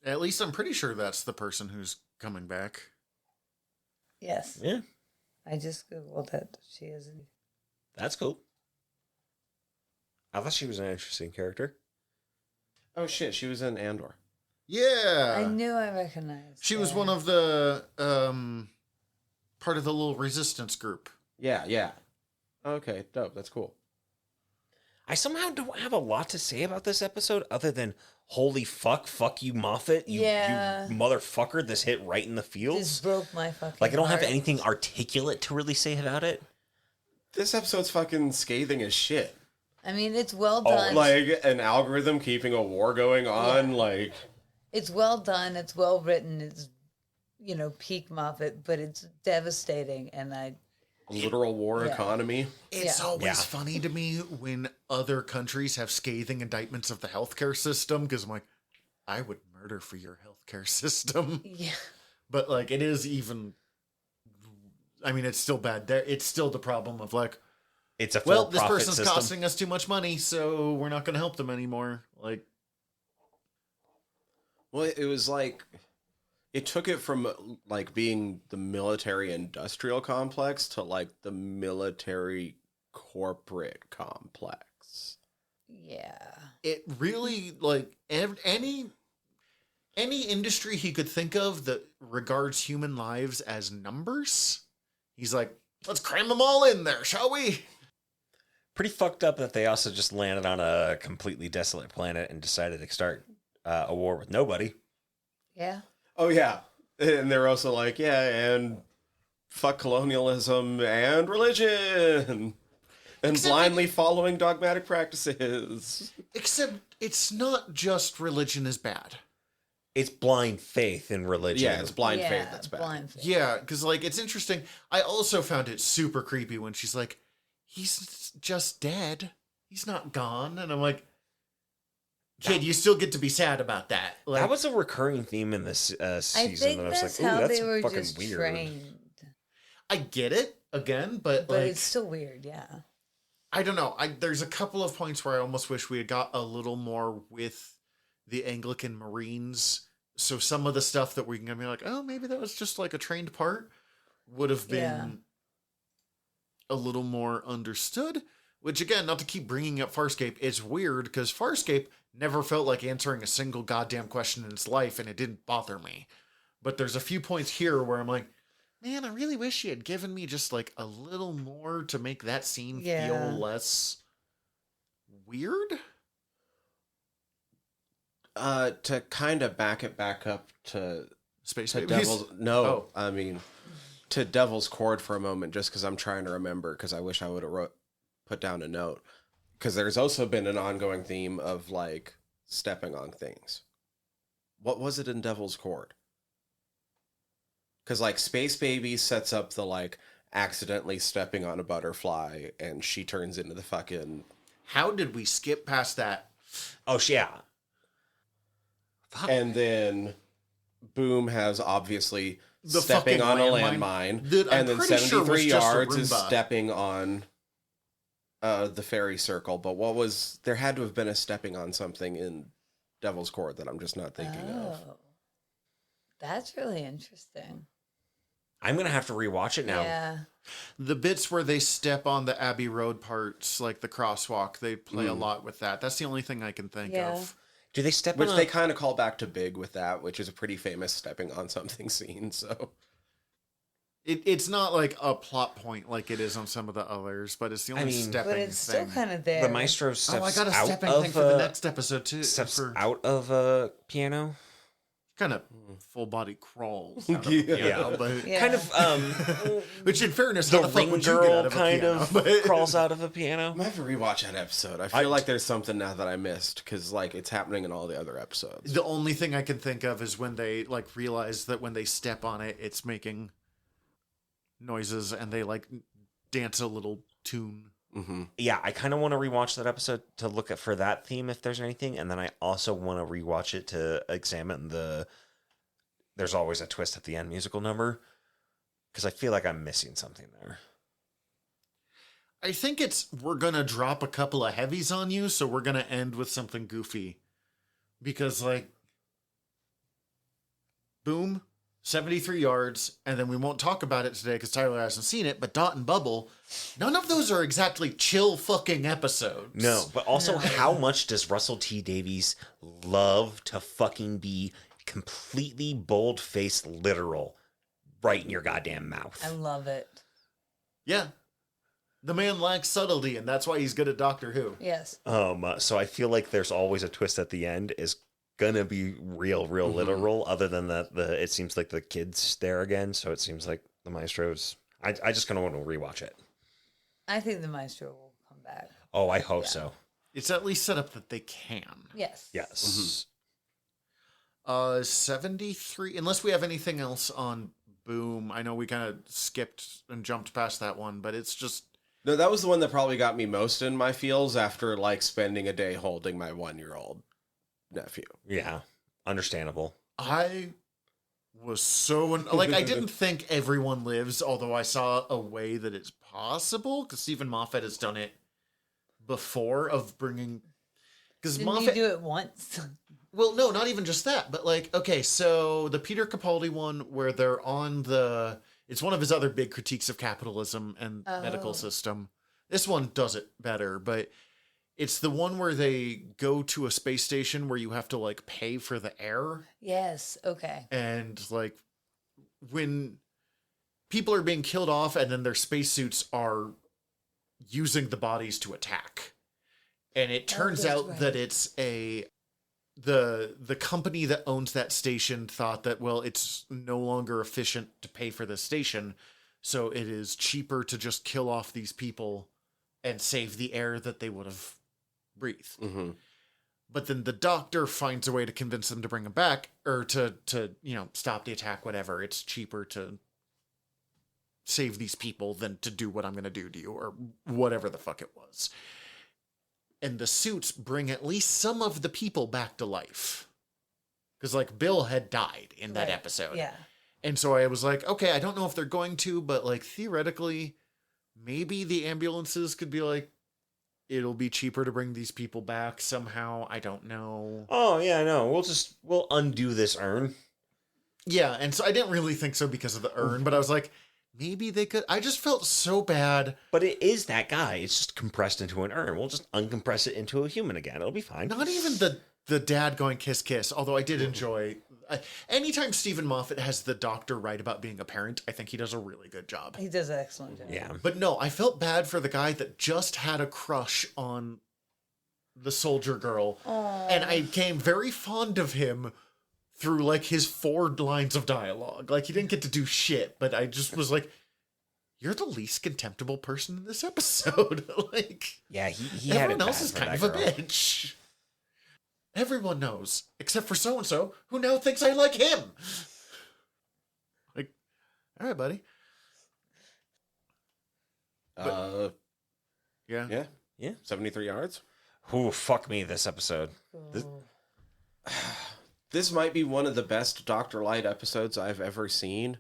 At least I'm pretty sure that's the person who's coming back. Yes, Yeah, I just googled it. She is. that's cool. I thought she was an interesting character. Oh shit, she was in Andor. Yeah. I knew I recognized. She was her. one of the part of the little resistance group. Yeah, yeah. Okay, dope. That's cool. I somehow don't have a lot to say about this episode other than holy fuck you Moffat, you motherfucker, this hit right in the Just feels. broke my fucking. Like I don't have heart. anything articulate to really say about it. This episode's fucking scathing as shit. I mean, it's well Oh, done. like an algorithm keeping a war going on, Yeah. like It's well done. It's well written. It's peak Moffat, but it's devastating. And a literal war Yeah. economy. It's Yeah. always Yeah. funny to me when other countries have scathing indictments of the healthcare system, because I'm like, I would murder for your healthcare system. yeah, But like, it is even. I mean, it's still bad. There, it's still the problem of like, It's a well, full this profit person's system. costing us too much money, so we're not going to help them anymore. Like, Well, it was like it took it from like being the military industrial complex to like the military corporate complex. yeah. it really like any industry he could think of that regards human lives as numbers. He's like, let's cram them all in there, shall we? Pretty fucked up that they also just landed on a completely desolate planet and decided to start a war with nobody. Yeah. Oh yeah, and they're also like, yeah, and fuck colonialism and religion and Except blindly following dogmatic practices. Except it's not just religion is bad. It's blind faith in religion. Yeah, it's blind faith that's bad. Blind faith. Yeah, because like it's interesting. I also found it super creepy when she's like, "He's just dead. He's not gone," and I'm like, "Kid, you still get to be sad about that." Like, That was a recurring theme in this I season. think That I was that's like, ooh, how that's they were fucking just weird. trained. I get it again, but But like, it's still weird, yeah. I don't know. There's a couple of points where I almost wish we had got a little more with the Anglican Marines. So some of the stuff that we can be like, oh, maybe that was just like a trained part, would have been Yeah. a little more understood. Which again, not to keep bringing up Farscape, it's weird because Farscape never felt like answering a single goddamn question in its life, and it didn't bother me. But there's a few points here where I'm like, man, I really wish you had given me just like a little more to make that scene Yeah. feel less weird. To kind of back it back up to Space to babies. Devil's no, Oh. I mean to Devil's Chord for a moment, just because I'm trying to remember, because I wish I would have put down a note, because there's also been an ongoing theme of like stepping on things. What was it in Devil's Chord? Because like Space Baby sets up the like accidentally stepping on a butterfly, and she turns into the fucking. How did we skip past that? Oh, yeah. And then Boom has obviously The stepping fucking on a landmine landmine, that I'm and then pretty sure 73 was just a yards is Roomba. stepping on the fairy circle. But what was there had to have been a stepping on something in Devil's Chord that I'm just not thinking of. Oh. That's really interesting. I'm going to have to rewatch it now. Yeah. The bits where they step on the Abbey Road parts, like the crosswalk, they play a lot with that. That's the only thing I can think Yeah. of. Do they step Which on they a... kind of call back to Big with that, which is a pretty famous stepping on something scene. So It's not like a plot point like it is on some of the others, but it's the only mean- stepping But it's thing. still kind of there. The maestro steps Oh, I got a out stepping of thing for the a- next episode too. steps For out of a piano. kind of full body crawls. Out of a Yeah. piano, but Yeah. Kind of which in fairness, the how the fuck ring would you get girl out of a kind piano? of But- crawls out of a piano. I might have to rewatch that episode. I feel like there's something now that I missed because like it's happening in all the other episodes. The only thing I can think of is when they like realize that when they step on it, it's making noises, and they like dance a little tune. Mm-hmm. Yeah, I kind of want to rewatch that episode to look at for that theme if there's anything, and then I also want to rewatch it to examine the "There's Always a Twist at the End" musical number, because I feel like I'm missing something there. I think we're gonna drop a couple of heavies on you, so we're gonna end with something goofy, because like, boom, 73 yards, and then we won't talk about it today because Tyler hasn't seen it. But Dot and Bubble, none of those are exactly chill fucking episodes. No, but also, No. how much does Russell T Davies love to fucking be completely bold-faced literal right in your goddamn mouth? I love it. Yeah, the man lacks subtlety, and that's why he's good at Doctor Who. Yes. So I feel like There's Always a Twist at the End is gonna be real literal, other than that it seems like the kid's there again, so it seems like the maestro's I just kind of want to rewatch it. I think the maestro will come back. Oh, I hope Yeah. so. It's at least set up that they can. Yes. Yes. 73, unless we have anything else on Boom. I know we kind of skipped and jumped past that one, but it's just, No, that was the one that probably got me most in my feels after like spending a day holding my 1-year-old nephew. Yeah, understandable. I was so, like, I didn't think everyone lives, although I saw a way that it's possible, because Stephen Moffat has done it before of bringing, because Didn't Moffat, you do it once? well, no, not even just that, but like, okay, so the Peter Capaldi one where they're on it's one of his other big critiques of capitalism and medical Oh. system. This one does it better, but it's the one where they go to a space station where you have to like pay for the air, Yes. Okay. and like when people are being killed off and then their spacesuits are using the bodies to attack. And it turns that's out right. that it's the company that owns that station thought that, well, it's no longer efficient to pay for this station, so it is cheaper to just kill off these people and save the air that they would have breathed. Mm-hmm. But then the doctor finds a way to convince them to bring them back, or to stop the attack, whatever. It's cheaper to save these people than to do what I'm going to do to you, or whatever the fuck it was. And the suits bring at least some of the people back to life. Because, like, Bill had died in that episode. Yeah. And so I was like, okay, I don't know if they're going to, but, like, theoretically, maybe the ambulances could be like, it'll be cheaper to bring these people back somehow. I don't know. Oh, yeah, no. We'll undo this urn. Yeah, and so I didn't really think so because of the urn, but I was like, maybe they could. I just felt so bad. But it is that guy. It's just compressed into an urn. We'll just uncompress it into a human again. It'll be fine. Not even the dad going kiss kiss, although I did enjoy. Anytime Stephen Moffat has the doctor write about being a parent, I think he does a really good job. He does an excellent job. Yeah. But no, I felt bad for the guy that just had a crush on the soldier girl. Aww. And I became very fond of him through, like, his 4 lines of dialogue. Like, he didn't get to do shit, but I just was like, you're the least contemptible person in this episode. Like, Yeah, he had it everyone else bad is for kind that of a girl. bitch. Everyone knows, except for so-and-so, who now thinks I like him. Like, all right, buddy. Yeah. Yeah. 73 yards. Ooh, fuck me, this episode. This- Ooh. This might be one of the best Dr. Light episodes I've ever seen,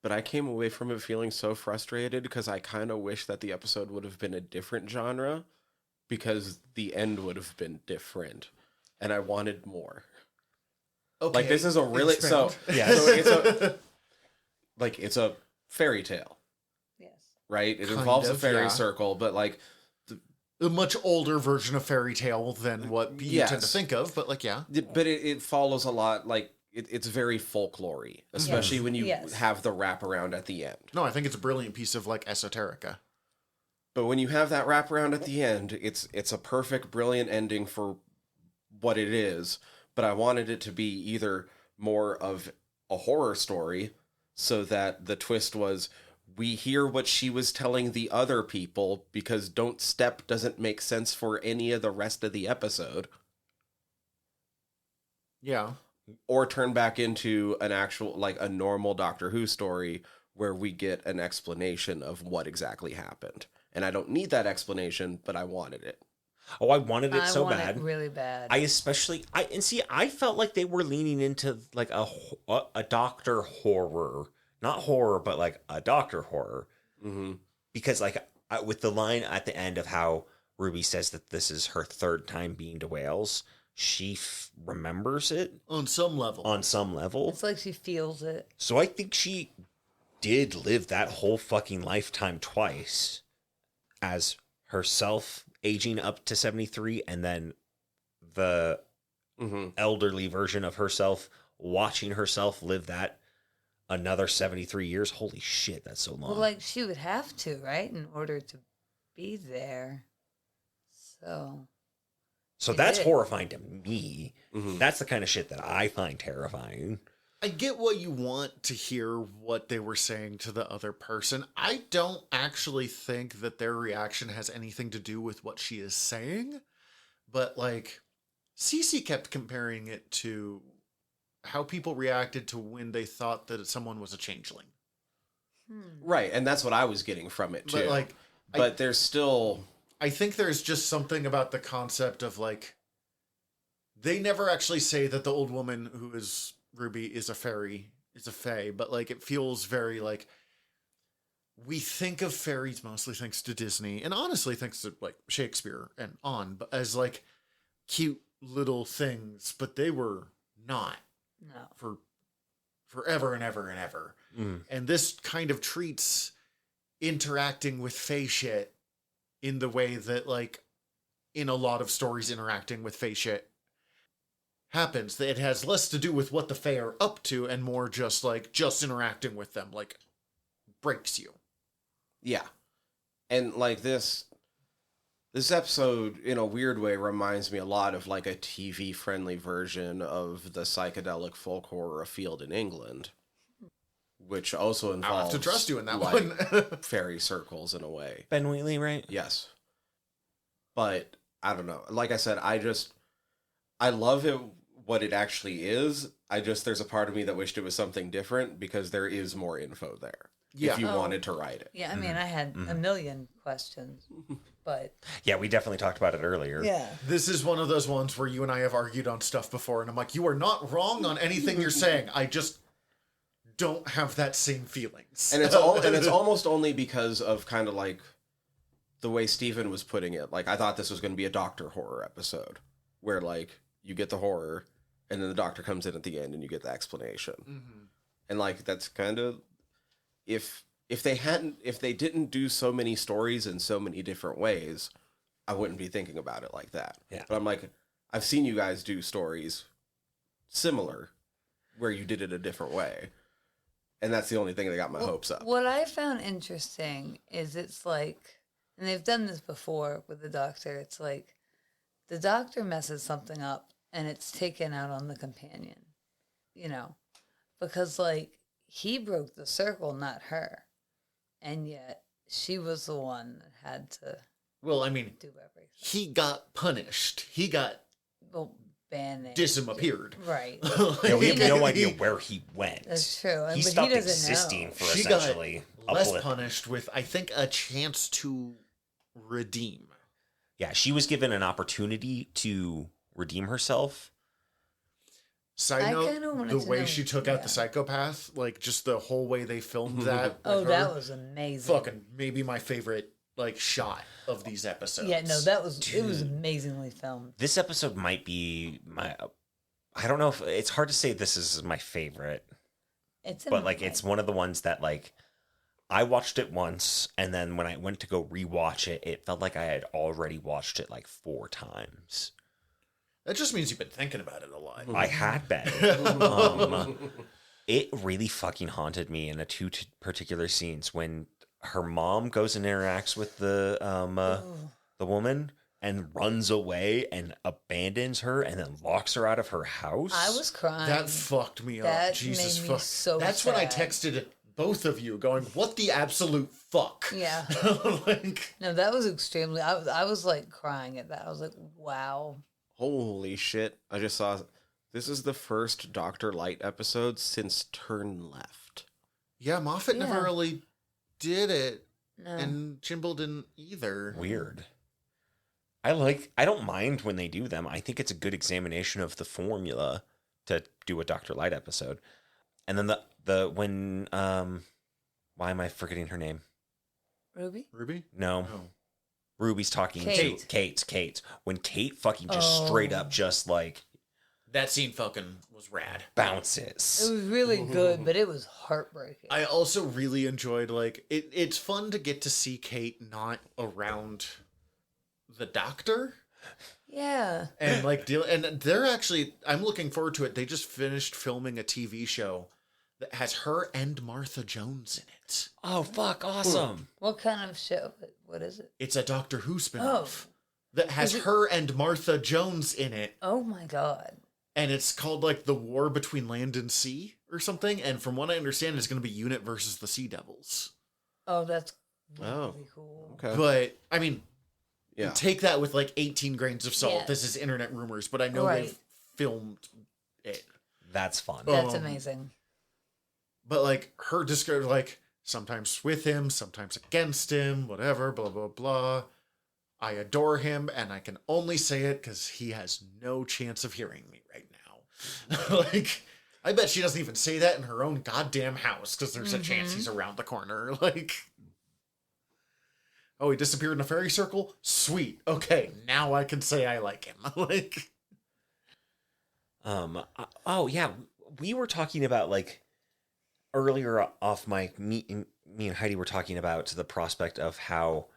but I came away from it feeling so frustrated because I kind of wish that the episode would have been a different genre, because the end would have been different, and I wanted more. Okay. Like, this is a really expound. Yes. so it's a fairy tale, Yes. right? It Kind involves a of, fairy yeah. circle, but like, A much older version of fairy tale than what you tend to Yes. think of, but, like, yeah. but it follows a lot, like it's very folklore-y, especially when you Yes. have the wraparound at the end. No, I think it's a brilliant piece of, like, esoterica. But when you have that wraparound at the end, it's a perfect, brilliant ending for what it is. But I wanted it to be either more of a horror story, so that the twist was, we hear what she was telling the other people, because Don't Step doesn't make sense for any of the rest of the episode, Yeah. or turn back into an actual, like, a normal Doctor Who story where we get an explanation of what exactly happened. And I don't need that explanation, but I wanted it. Oh, I wanted it I so want bad. it really bad. I felt like they were leaning into like a doctor horror, not horror, but like a doctor horror, Mm-hmm. because like with the line at the end of how Ruby says that this is her 3rd time being to Wales, she remembers it On some level. on some level. It's like she feels it. So I think she did live that whole fucking lifetime twice as herself aging up to 73, and then the Mm-hmm. elderly version of herself watching herself live that another 73 years. Holy shit, that's so long. Well, like, she would have to, right? In order to be there. So she that's did. horrifying to me. Mm-hmm. That's the kind of shit that I find terrifying. I get what you want to hear what they were saying to the other person. I don't actually think that their reaction has anything to do with what she is saying. But, like, Cece kept comparing it to how people reacted to when they thought that someone was a changeling. Right, and that's what I was getting from it too. But, like, but there's still, I think there's just something about the concept of, like, they never actually say that the old woman who is Ruby is a fairy, is a fae, but, like, it feels very, like, we think of fairies mostly thanks to Disney, and honestly thanks to, like, Shakespeare and on, but as, like, cute little things, but they were not no. for forever and ever and ever. Mm. And this kind of treats interacting with fae shit in the way that, like, in a lot of stories interacting with fae shit happens. That it has less to do with what the fae are up to and more just, like, just interacting with them, like, breaks you. yeah. And like this This episode, in a weird way, reminds me a lot of like a TV-friendly version of the psychedelic folk horror Afield in England, which also I'll involves have to trust you in that like, one. fairy circles in a way. Ben Wheatley, right? Yes. But I don't know. Like I said, I love it what it actually is. There's a part of me that wished it was something different because there is more info there. Yeah. If you Oh. wanted to write it. Yeah, I mean, I had a million questions, but Yeah, we definitely talked about it earlier. yeah. This is one of those ones where you and I have argued on stuff before, and I'm like, you are not wrong on anything you're saying. I just don't have that same feelings. And it's almost only because of kind of like the way Steven was putting it. Like, I thought this was going to be a doctor horror episode where like you get the horror and then the doctor comes in at the end and you get the explanation. Mm-hmm. And like that's kind of if they didn't do so many stories in so many different ways, I wouldn't be thinking about it like that. Yeah. But I'm like, I've seen you guys do stories similar where you did it a different way. And that's the only thing that got my hopes up. What I found interesting is it's like, and they've done this before with the doctor, it's like the doctor messes something up and it's taken out on the companion, you know, because like he broke the circle, not her. And yet she was the one that had to Well, I mean, do everything. he got punished. He got Well, banned. disappeared. Right. Yeah, we have no He- idea where he went. That's true. He But stopped he doesn't existing know. for She essentially got a less blip. punished with, I think, a chance to redeem. Yeah, she was given an opportunity to redeem herself. Side I kinda note, wanted the to way know- she took out yeah. the psychopath, like just the whole way they filmed that. Oh, with that her, was amazing. fucking maybe my favorite like shot of these episodes. Yeah, no, it was amazingly filmed. This episode might be my. I don't know if it's hard to say this is my favorite, It's in but my like mind. it's one of the ones that like I watched it once, and then when I went to go rewatch it, it felt like I had already watched it like 4 times. That just means you've been thinking about it a lot. I had been. It really fucking haunted me in particular scenes when her mom goes and interacts with the woman and runs away and abandons her and then locks her out of her house. I was crying. That fucked me up. That Jesus made me fuck. so That's when I sad. texted both of you going, "What the absolute fuck?" Yeah. Like, No, that was extremely. I was like crying at that. I was like, wow. Holy shit. I just saw this is the first Dr. Light episode since Turn Left. yeah, Moffat Yeah. never really did it, No. and Jimble didn't either. Weird. I don't mind when they do them. I think it's a good examination of the formula to do a Dr. Light episode. And then when why am I forgetting her name? Ruby? Ruby? No. No. Ruby's talking Kate. to Kate. When Kate fucking just straight up just like That scene fucking was rad. It bounces. was really good, but it was heartbreaking. I also really enjoyed like it's fun to get to see Kate not around the doctor Yeah. and like deal and they're actually I'm looking forward to it. They just finished filming a TV show that has her and Martha Jones in it. Oh fuck, awesome. What kind of show? What is it? It's a Doctor Who spinoff Oh. that has Is it- her and Martha Jones in it, Oh my god. and it's called like The War Between Land and Sea or something. And from what I understand, it's going to be Unit versus the Sea Devils. Oh, that's really Oh. cool. Okay. But I mean, Yeah. take that with like 18 grains of salt. Yeah. This is internet rumors, but I know Right. they've filmed it. That's fun. That's Um, amazing. But like her description, like sometimes with him, sometimes against him, whatever, blah blah blah. I adore him, and I can only say it because he has no chance of hearing me right now. Like, I bet she doesn't even say that in her own goddamn house because there's a chance he's around the corner. Like, oh, he disappeared in a fairy circle? Sweet. Okay, now I can say I like him. Like, Oh yeah, we were talking about like earlier off mic. Me and Heidi were talking about the prospect of how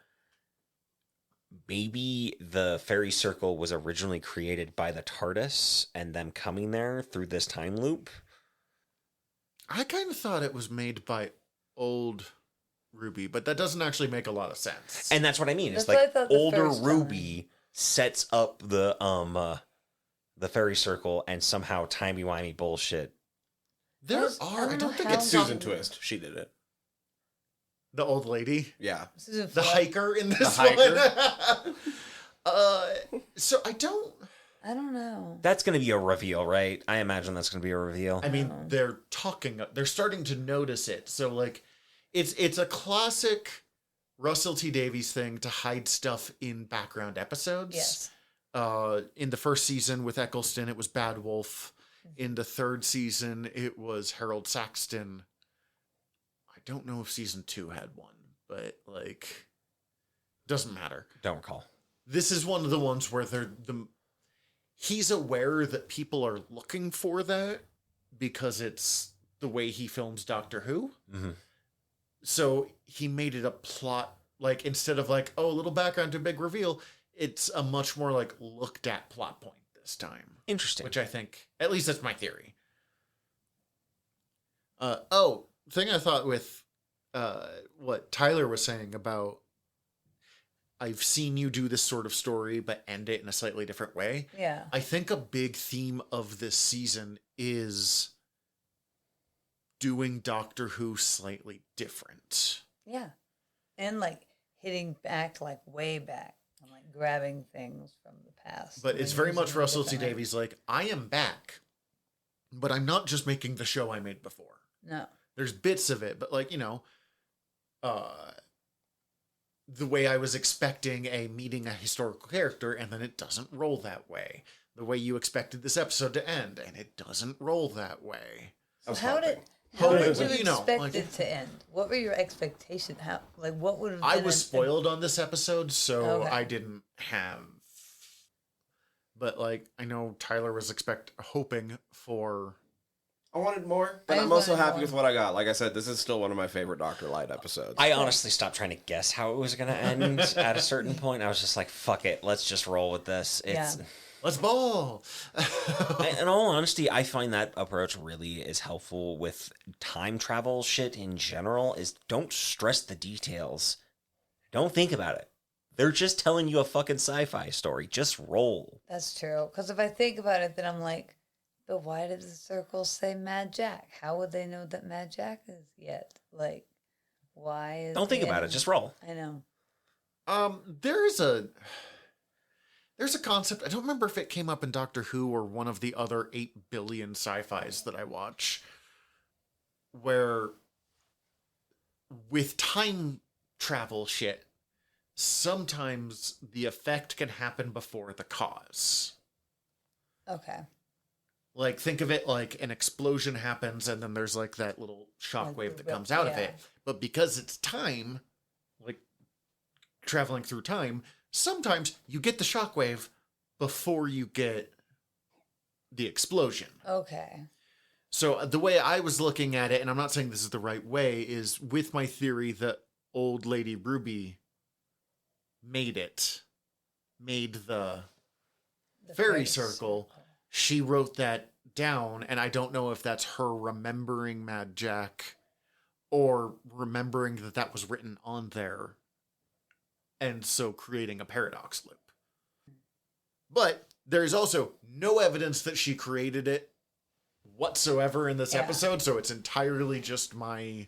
maybe the fairy circle was originally created by the TARDIS and them coming there through this time loop. I kind of thought it was made by old Ruby, but that doesn't actually make a lot of sense. And that's what I mean. It's That's what I like thought the older first Ruby sets up the fairy circle, and somehow timey-wimey bullshit. I don't think how- it's Susan Twist. She did it. the old lady, Yeah. Susan the Fle- hiker in this The hiker. one. So I don't know. That's going to be a reveal, right? I imagine that's going to be a reveal. I mean, they're starting to notice it. So like, it's a classic Russell T Davies thing to hide stuff in background episodes. Yes. In the first season with Eccleston, it was Bad Wolf. In the third season, it was Harold Saxton. I don't know if season 2 had one, but like, doesn't matter. Don't recall. This is one of the ones where he's aware that people are looking for that because it's the way he films Doctor Who. Mm-hmm. So he made it a plot, like, instead of like, oh, a little background to big reveal, it's a much more like looked at plot point this time. Interesting. Which I think, at least that's my theory. Thing I thought with what Tyler was saying about I've seen you do this sort of story but end it in a slightly different way. Yeah. I think a big theme of this season is doing Doctor Who slightly different. Yeah. And like hitting back, like way back, and like grabbing things from the past. But and it's very using much them Russell T differently. Davies like, I am back, but I'm not just making the show I made before. No. There's bits of it, but like, the way I was expecting meeting a historical character, and then it doesn't roll that way. The way you expected this episode to end, and it doesn't roll that way. So was how did hoping. you But, expect like- it to end? What were your expectations? How, like, what would have I been was spoiled on this episode, so Okay. I didn't have. But like, I know Tyler was hoping for. I wanted more, but I I'm also wanted happy more. with what I got. Like I said, this is still one of my favorite Dr. Light episodes. I honestly stopped trying to guess how it was going to end at a certain point. I was just like, fuck it. Let's just roll with this. It's. Yeah. Let's ball. In all honesty, I find that approach really is helpful with time travel shit in general. Is don't stress the details. Don't think about it. They're just telling you a fucking sci-fi story. Just roll. That's true. Because if I think about it, then I'm like, but why did the circle say Mad Jack? How would they know that Mad Jack is yet? Like, why is Don't think the about it. end- Just roll. I know. There's a concept. I don't remember if it came up in Doctor Who or one of the other 8 billion sci-fis that I watch, where with time travel shit, sometimes the effect can happen before the cause. Okay. Like, think of it like an explosion happens and then there's like that little shockwave Like that the comes out of yeah. it. But because it's time, like traveling through time, sometimes you get the shockwave before you get the explosion. Okay. So the way I was looking at it, and I'm not saying this is the right way, is with my theory that old lady Ruby made the The fairy face. circle. She wrote that down, and I don't know if that's her remembering Mad Jack or remembering that that was written on there, and so creating a paradox loop. But there's also no evidence that she created it whatsoever in this Yeah. episode, so it's entirely just my...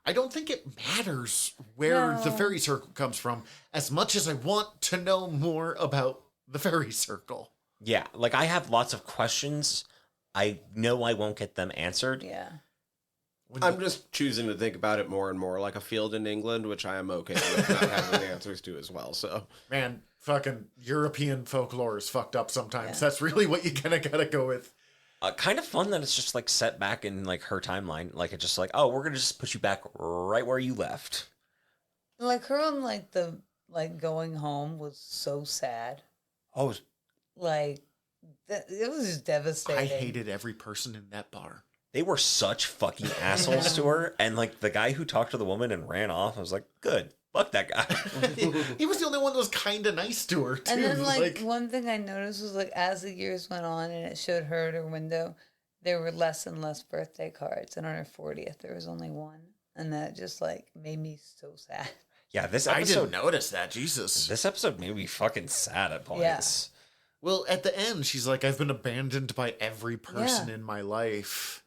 I don't think it matters where the No. fairy circle comes from as much as I want to know more about the fairy circle. Yeah, like I have lots of questions. I know I won't get them answered. Yeah. I'm just choosing to think about it more and more like a field in England, which I am okay with not having the answers to as well. So, Man, fucking European folklore is fucked up sometimes. Yeah. That's really what you kind of gotta go with. Kind of fun that it's just like set back in like her timeline. Like it's just like, oh, we're gonna just put you back right where you left. Like her on like the going home was so sad. Oh, Like it was just devastating. I hated every person in that bar. they were such fucking assholes to her. And like the guy who talked to the woman and ran off, I was like, good, fuck that guy. He was the only one that was kind of nice to her, too. And then like one thing I noticed was like as the years went on and it showed her at her window, there were less and less birthday cards. And on her 40th, there was only one. and that just like made me so sad. Yeah, this I episode. didn't notice that. Jesus. This episode made me fucking sad at points. Yeah. Well, at the end, she's like, I've been abandoned by every person Yeah. in my life.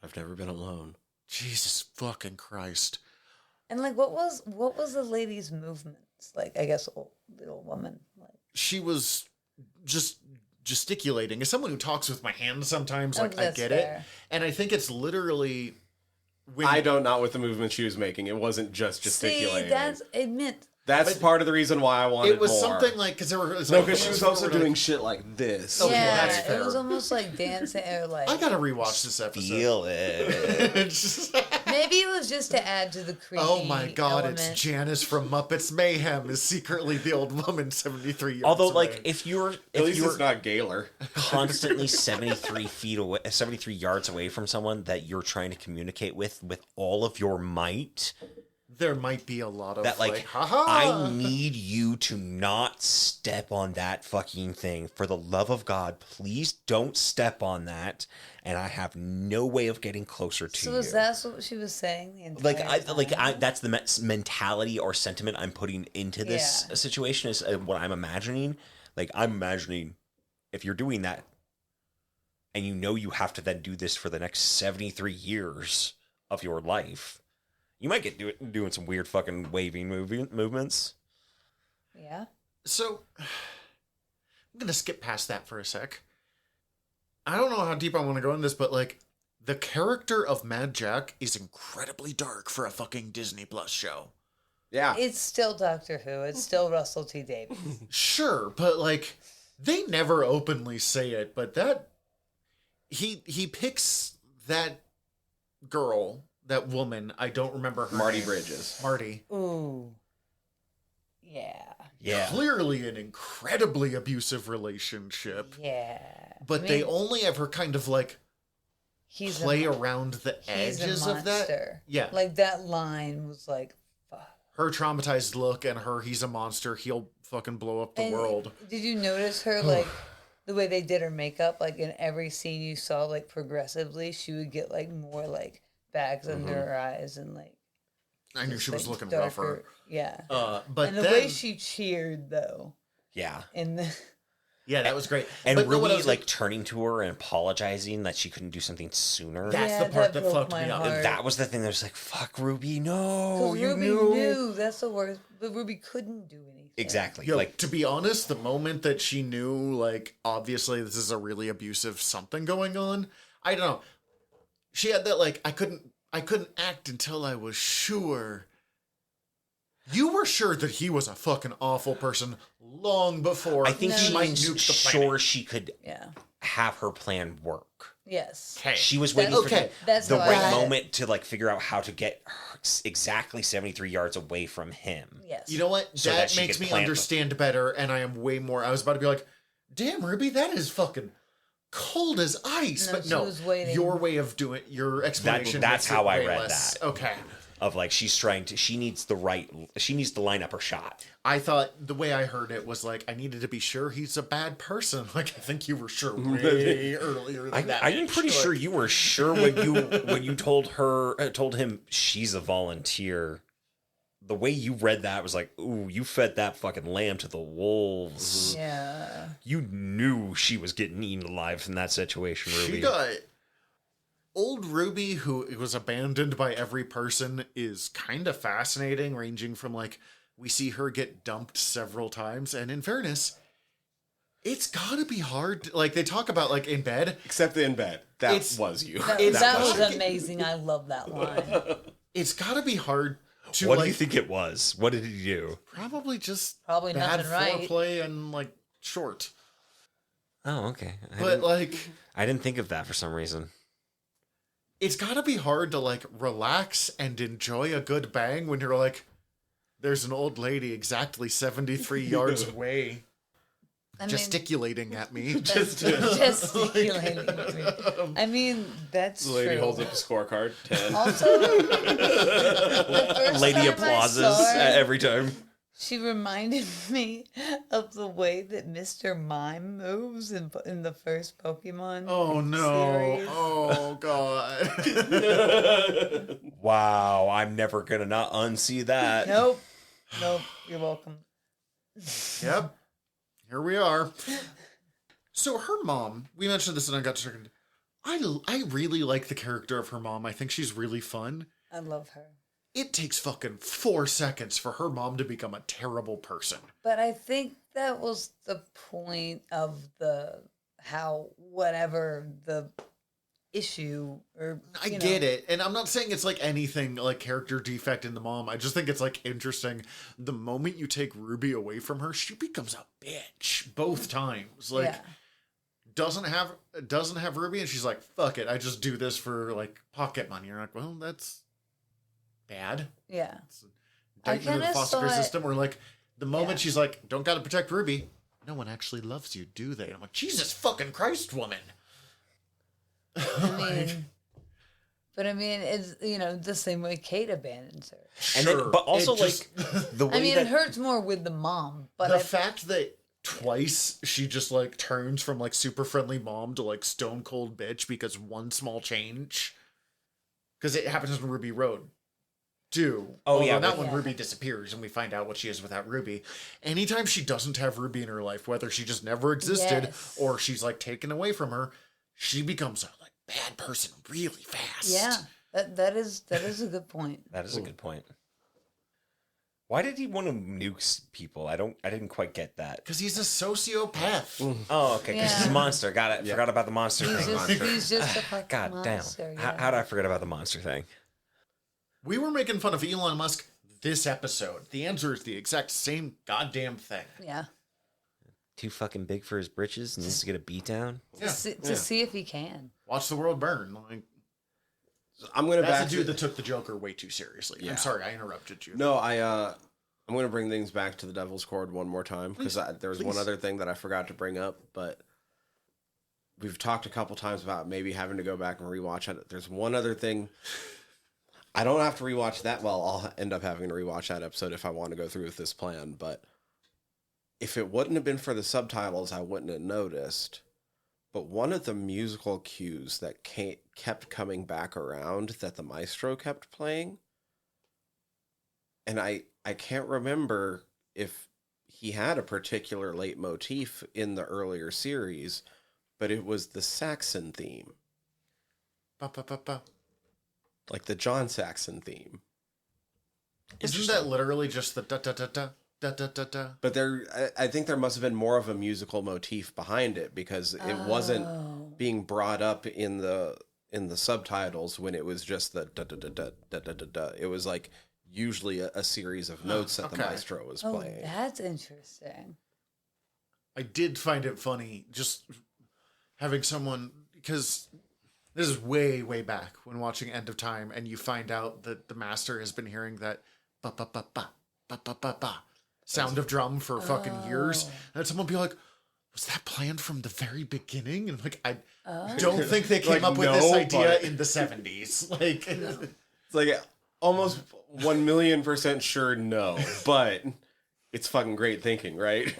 I've never been alone. Jesus fucking Christ. And like, what was the lady's movements like? I guess the old woman. Like, She was just gesticulating. As someone who talks with my hands sometimes, Oh, like, I that's get fair. it. And I think it's literally... when I don't know what the movement she was making. It wasn't just gesticulating. see, it meant That's part of the reason why I wanted It was more. something like... Because there were... No, because she was also doing shit like this. Okay, yeah, that's fair. it was almost like dancing or like. I gotta rewatch this episode. Feel it. It's just- Maybe it was just to add to the creepy. oh my god, element. it's Janice from Muppets Mayhem is secretly the old woman 73 years Although, away. like, if you're At least you're it's not Gaylor. constantly 73 feet away, 73 yards away from someone that you're trying to communicate with all of your might, there might be a lot of that like, haha. I need you to not step on that fucking thing. For the love of God, please don't step on that. And I have no way of getting closer to So you. is that what she was saying? The entire time? That's the mentality or sentiment I'm putting into this Yeah. situation is what I'm imagining. Like, I'm imagining if you're doing that and you know you have to then do this for the next 73 years of your life, you might get doing some weird fucking waving movements. Yeah. So I'm gonna skip past that for a sec. I don't know how deep I want to go in this, but like the character of Mad Jack is incredibly dark for a fucking Disney Plus show. Yeah. It's still Doctor Who. It's still Russell T Davies. Sure, but like they never openly say it, but that he picks that girl, that woman, I don't remember her Marty name. Bridges. Marty. Ooh. Yeah. Yeah. Clearly an incredibly abusive relationship. Yeah. But I mean, they only ever kind of like he's play a, around the he's edges a of that. monster. Yeah. Like that line was like, fuck. Her traumatized look and her, he's a monster, he'll fucking blow up the And world. Did you notice her like the way they did her makeup? Like in every scene you saw, like progressively, she would get like more like bags under her eyes and like. I knew just, she was like, looking darker. rougher. Yeah. But And the then, way she cheered though, Yeah. in the yeah, that was great. And But no, what I Ruby, was like, turning to her and apologizing that she couldn't do something sooner. That's Yeah, the part that that broke fucked my me up. heart. That was the thing that was like, fuck, Ruby, no. because You Ruby knew that's the worst, but Ruby couldn't do anything. Exactly. Yo, like, to be honest, the moment that she knew, like, obviously this is a really abusive something going on, I don't know. She had that, like, I couldn't act until I was sure. You were sure that he was a fucking awful person long before I think No. she might was nuke the sure planet. she could Yeah. have her plan work. Yes. Okay. She was waiting okay. for That's the how I right read it. moment to like figure out how to get her exactly 73 yards away from him. Yes. You know what? So that that she makes could me plant understand better, and I am way more. I was about to be like, damn, Ruby, that is fucking cold as ice. No, but she no, was waiting. your way of doing your explanation. that's makes it how I way read less- that. Okay. Of like she needs to line up her shot. I thought the way I heard it was like I needed to be sure he's a bad person. Like I think you were sure way earlier than that. I'm pretty sure you were sure when you told him she's a volunteer. The way you read that was like, ooh, you fed that fucking lamb to the wolves. Yeah. You knew she was getting eaten alive in that situation, Ruby. She got old Ruby, who was abandoned by every person, is kind of fascinating. Ranging from like we see her get dumped several times, and in fairness, it's gotta be hard. Like they talk about like in bed. Except in bed. That It's- was you. That was was- amazing. I love that line. It's gotta be hard to What like do you think it was? What did he do? probably just Probably bad nothing right. foreplay and like short. Oh, okay. But like I didn't think of that for some reason. it's gotta be hard to like relax and enjoy a good bang when you're like, there's an old lady exactly 73 yards away I mean, gesticulating at me. gesticulating. to me. I mean, that's The lady true. holds up a scorecard. 10. Also, the first Lady time I applauses saw her- every time. She reminded me of the way that Mr. Mime moves in the first Pokemon Oh no! series. Oh god! Wow, I'm never gonna not unsee that. Nope. You're welcome. Yep. Here we are. So her mom, we mentioned this and I got distracted. I really like the character of her mom. I think she's really fun. I love her. It takes fucking 4 seconds for her mom to become a terrible person. But I think that was the point of whatever the issue or I get it. And I'm not saying it's like anything like character defect in the mom. I just think it's like interesting. The moment you take Ruby away from her, she becomes a bitch both times. Like doesn't have Ruby and she's like, fuck it, I just do this for like pocket money. You're like, well, that's bad. Yeah. It's indictment of the foster care system where like the moment she's like, don't gotta protect Ruby, no one actually loves you, do they? And I'm like, Jesus fucking Christ, woman. I mean, it's, the same way Kate abandons her. And then, but also the way it hurts more with the mom. But the fact that twice she just like turns from like super friendly mom to like stone cold bitch because one small change. Because it happens in Ruby Road. Not when Ruby disappears and we find out what she is without Ruby. Anytime she doesn't have Ruby in her life, whether she just never existed or she's like taken away from her, she becomes a like bad person really fast. Yeah, that is a good point. That is a good point. Why did he want to nuke people? I didn't quite get that. Because he's a sociopath. Oh, okay. Because he's a monster. Got it. Forgot about the monster thing. He's just a fucking God monster. damn. How did I forget about the monster thing? We were making fun of Elon Musk this episode. The answer is the exact same goddamn thing. Yeah. Too fucking big for his britches. Needs to get a beat down. To see if he can. Watch the world burn. Like, I'm gonna that's a dude that took the Joker way too seriously. Yeah. I'm sorry, I interrupted you. No, I'm gonna bring things back to the Devil's Chord one more time because there was one other thing that I forgot to bring up, but we've talked a couple times about maybe having to go back and rewatch it. There's one other thing. I don't have to rewatch that. Well, I'll end up having to rewatch that episode if I want to go through with this plan. But if it wouldn't have been for the subtitles, I wouldn't have noticed. But one of the musical cues that kept coming back around that the maestro kept playing, and I can't remember if he had a particular leitmotif in the earlier series, but it was the Saxon theme. Ba, ba, ba, ba. Like the John Saxon theme. Isn't that literally just the da da da da da da da da? But I think there must have been more of a musical motif behind it because it wasn't being brought up in the subtitles when it was just the da da da da da da da da. It was like usually a series of notes that the maestro was playing. That's interesting. I did find it funny just having someone, because this is way, way back when watching End of Time, and you find out that the master has been hearing that ba ba ba ba ba ba ba ba sound of drum for fucking years, and someone be like, "Was that planned from the very beginning?" And like, I don't think they came up with this idea in the 70s. Like, it's like almost 1,000,000% sure no, but it's fucking great thinking, right?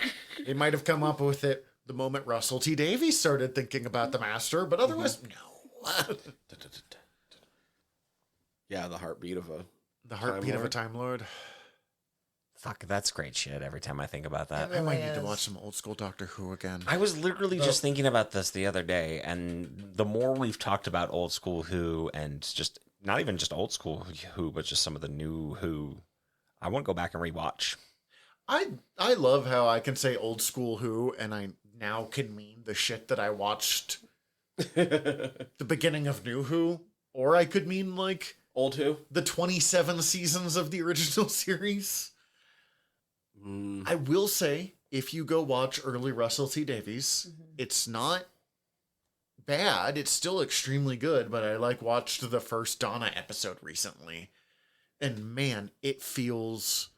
they might have come up with it the moment Russell T Davies started thinking about the master, but otherwise, no. Yeah, the heartbeat of a Time Lord. Fuck, that's great shit every time I think about that. I might need to watch some old school Doctor Who again. I was literally just thinking about this the other day, and the more we've talked about old school Who, and just not even just old school Who, but just some of the new Who, I want to go back and rewatch. I love how I can say old school Who, and I now can mean the shit that I watched the beginning of New Who, or I could mean like old Who, the 27 seasons of the original series. I will say, if you go watch early Russell T Davies, it's not bad. It's still extremely good, but I watched the first Donna episode recently, and man, it feels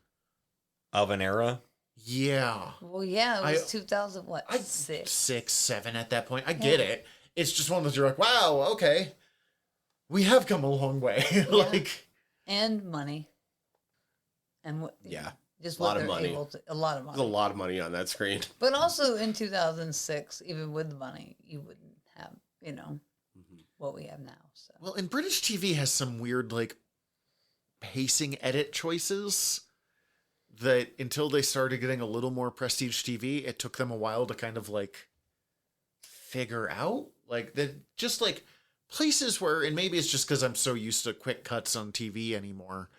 of an era. Yeah. Well, yeah, it was 2000, what, 6, 7 at that point. I get it. It's just one of those, you're like, wow, okay. We have come a long way. And money. And Just A lot what of they're money. able to. A lot of There's a money. lot of money on that screen. But also in 2006, even with the money, you wouldn't have, what we have now. So Well, and British TV has some weird, like, pacing edit choices that until they started getting a little more prestige TV, it took them a while to kind of, like, figure out. Like, that just, like, places where, and maybe it's just because I'm so used to quick cuts on TV anymore,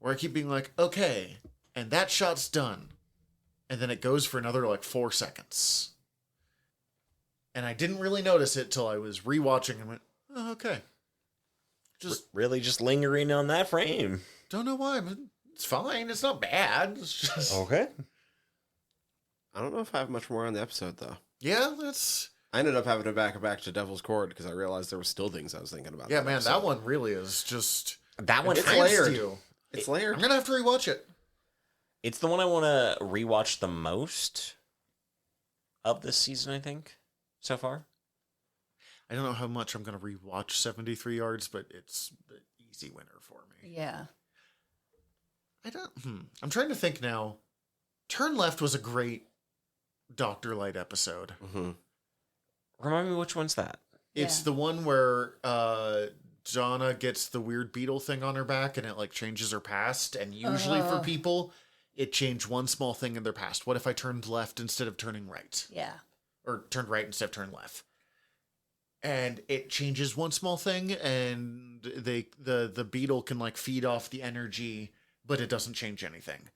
where I keep being like, okay, and that shot's done. And then it goes for another, like, 4 seconds. And I didn't really notice it till I was rewatching and went, oh, okay. Just Really just lingering on that frame. don't know why, but it's fine. It's not bad. It's just Okay. I don't know if I have much more on the episode, though. yeah, that's I ended up having to back it back to Devil's Chord because I realized there were still things I was thinking about. yeah, man. episode. That one really is just That one, It's hands to layered. you. It's I'm layered. gonna have to rewatch it. it's the one I want to rewatch the most of this season, I think, so far. I don't know how much I'm gonna rewatch 73 Yards, but it's the easy winner for me. yeah, I don't. I'm trying to think now. Turn Left was a great Dr. Light episode. Mm-hmm. Remind me which one's that? It's Yeah. the one where Donna gets the weird beetle thing on her back and it like changes her past. And usually for people, it changed one small thing in their past. What if I turned left instead of turning right? yeah. Or turned right instead of turned left? And it changes one small thing, and the beetle can like feed off the energy, but it doesn't change anything.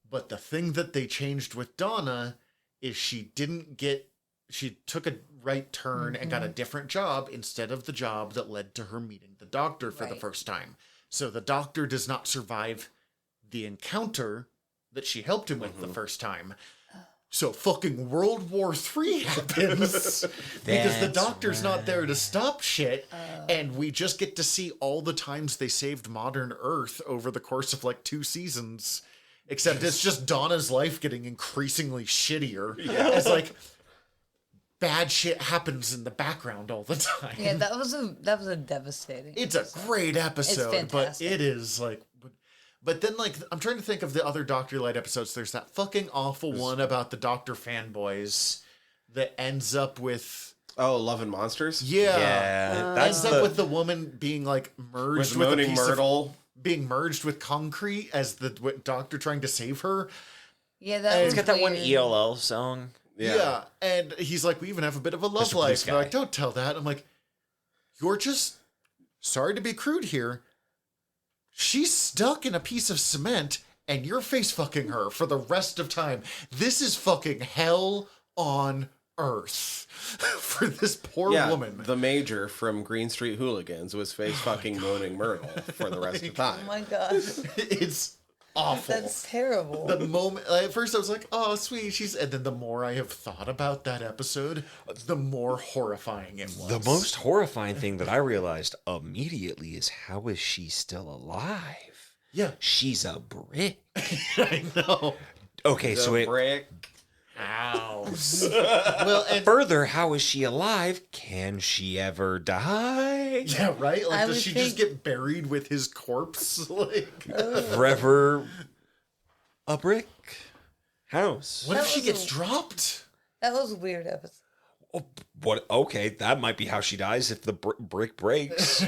But the thing that they changed with Donna is she took a right turn and got a different job instead of the job that led to her meeting the doctor for the Right. first time. So the doctor does not survive the encounter that she helped him with the first time. So fucking World War III happens because the That's doctor's not there to stop shit, and we just get to see all the times they saved modern Earth over the course of like 2 seasons. Except it's just Donna's life getting increasingly shittier as like bad shit happens in the background all the time. Yeah, that was a devastating. It's a great episode, but fantastic. it is like. But then, like, I'm trying to think of the other Dr. Light episodes. There's that fucking awful one about the Doctor fanboys that ends up with. Oh, Love and Monsters? Yeah. That's Ends up with the woman being, like, merged with a Moaning piece Myrtle. of. Being merged with concrete as the doctor trying to save her. Yeah, that It's was It's got that one weird. ELL song. Yeah. And he's like, we even have a bit of a love Mr. life. Blue And they're like, Sky. don't tell that. I'm like, you're just. Sorry to be crude here. She's stuck in a piece of cement and you're face fucking her for the rest of time. This is fucking hell on earth for this poor woman. The Major from Green Street Hooligans was face fucking Moaning Myrtle for the rest of the Oh time. my god, It's awful. that's terrible. The moment at first I was like, oh sweet, and then the more I have thought about that episode, the more horrifying it was. The most horrifying thing that I realized immediately is how is she still alive? Yeah. She's a brick. I know. Okay, so The it brick. Ow. Well, and further, how is she alive? Can she ever die? yeah, right? Like, I does would she just think- get buried with his corpse? Like, Forever a brick house. what That if she was gets a- dropped? That was a weird episode. Oh, what? Okay, that might be how she dies if the brick breaks.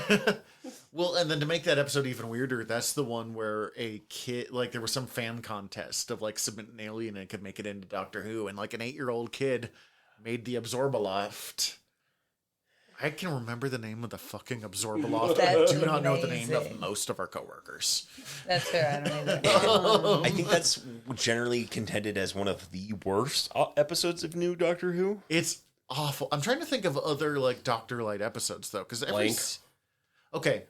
Well, and then to make that episode even weirder, that's the one where a kid, like, there was some fan contest of, like, submit an alien and it could make it into Doctor Who, and, like, an 8-year-old kid made the Absorbaloft. I can remember the name of the fucking Absorbaloft. I That's do not know the name of amazing. most of our coworkers. That's fair. I don't either. I think that's generally contended as one of the worst episodes of New Doctor Who. It's awful. I'm trying to think of other, like, Doctor Light episodes, though, because Blink. Okay.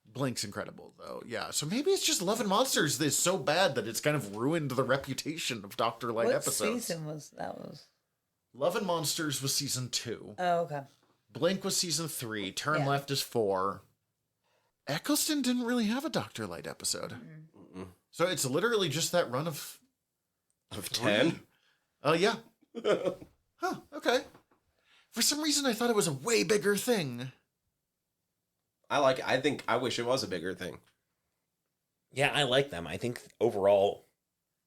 Blink's incredible, though. Yeah, so maybe it's just Love and Monsters is so bad that it's kind of ruined the reputation of Doctor Light What episodes. season was that? Was Love and Monsters was season 2. oh okay. Blink was season 3. Turn Yeah. Left is 4. Eccleston didn't really have a Doctor Light episode. So it's literally just that run of... Of 10? Oh, yeah. Huh, okay. For some reason, I thought it was a way bigger thing. I wish it was a bigger thing. Yeah, I like them. I think overall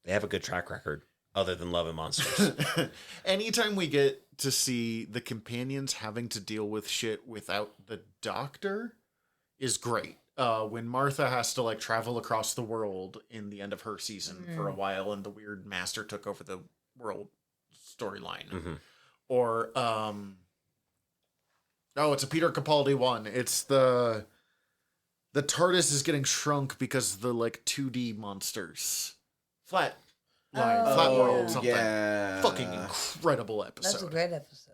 they have a good track record, other than Love and Monsters. Anytime we get to see the companions having to deal with shit without the doctor is great. When Martha has to like travel across the world in the end of her season for a while, and the weird master took over the world storyline, or it's a Peter Capaldi one. It's the TARDIS is getting shrunk because the like 2D monsters, flat world, something. Yeah. Fucking incredible episode. That's a great episode.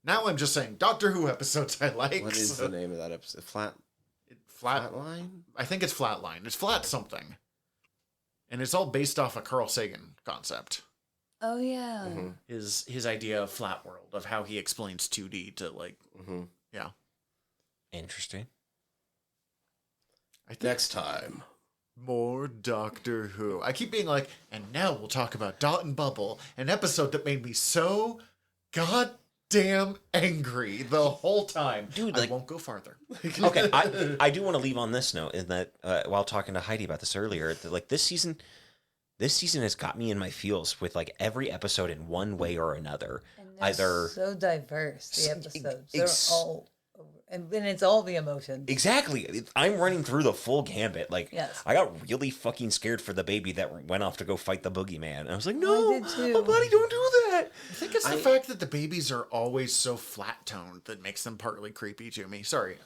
Now I'm just saying Doctor Who episodes I like. What is the name of that episode? Flatline? I think it's Flatline. It's Flat something. And it's all based off a Carl Sagan concept. Oh yeah. His idea of flat world, of how he explains 2D to like yeah. Interesting. I think Next time. more Doctor Who. I keep being like, and now we'll talk about Dot and Bubble, an episode that made me so goddamn angry the whole time. Dude, I like- won't go farther. Okay, I do want to leave on this note in that while talking to Hydee about this earlier, that like this season has got me in my feels with like every episode in one way or another. And they're Either so diverse, the episodes. ex- They're all over. And it's all the emotions. Exactly. I'm running through the full gambit. Like, Yes. I got really fucking scared for the baby that went off to go fight the boogeyman. And I was like, no, I did too. oh, buddy, don't do that. I think it's the fact that the babies are always so flat toned that makes them partly creepy to me. Sorry.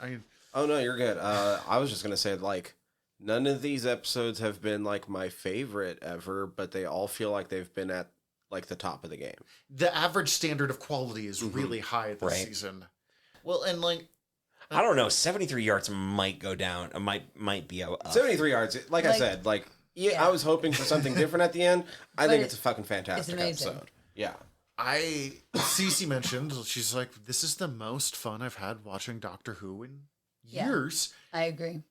Oh, no, you're good. I was just going to say, like, none of these episodes have been, like, my favorite ever, but they all feel like they've been at, like, the top of the game. The average standard of quality is really high this Right. season. Well, and like, I don't know. 73 yards might go down. Might be up. 73 yards, like I said, like, yeah, I was hoping for something different at the end. I think it's a fucking fantastic amazing. episode. Yeah. Cece mentioned, she's like, this is the most fun I've had watching Doctor Who in years. I agree.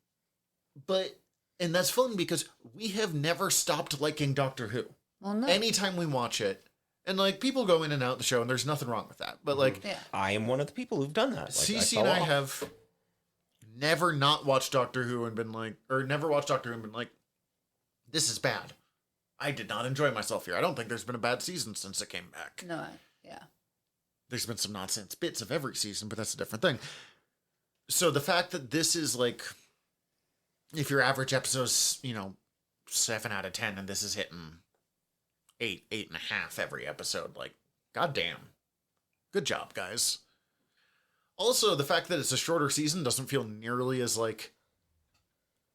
And that's fun because we have never stopped liking Doctor Who. Well, no. Anytime we watch it, and like people go in and out the show, and there's nothing wrong with that. But like, I am one of the people who've done that. Like, Cece and I have never not watched Doctor Who and been like, or never watched Doctor Who and been like, this is bad. I did not enjoy myself here. I don't think there's been a bad season since it came back. No, yeah. There's been some nonsense bits of every season, but that's a different thing. So the fact that this is like, if your average episode's, 7 out of 10, and this is hitting 8.5 every episode, like, goddamn. Good job, guys. Also, the fact that it's a shorter season doesn't feel nearly as like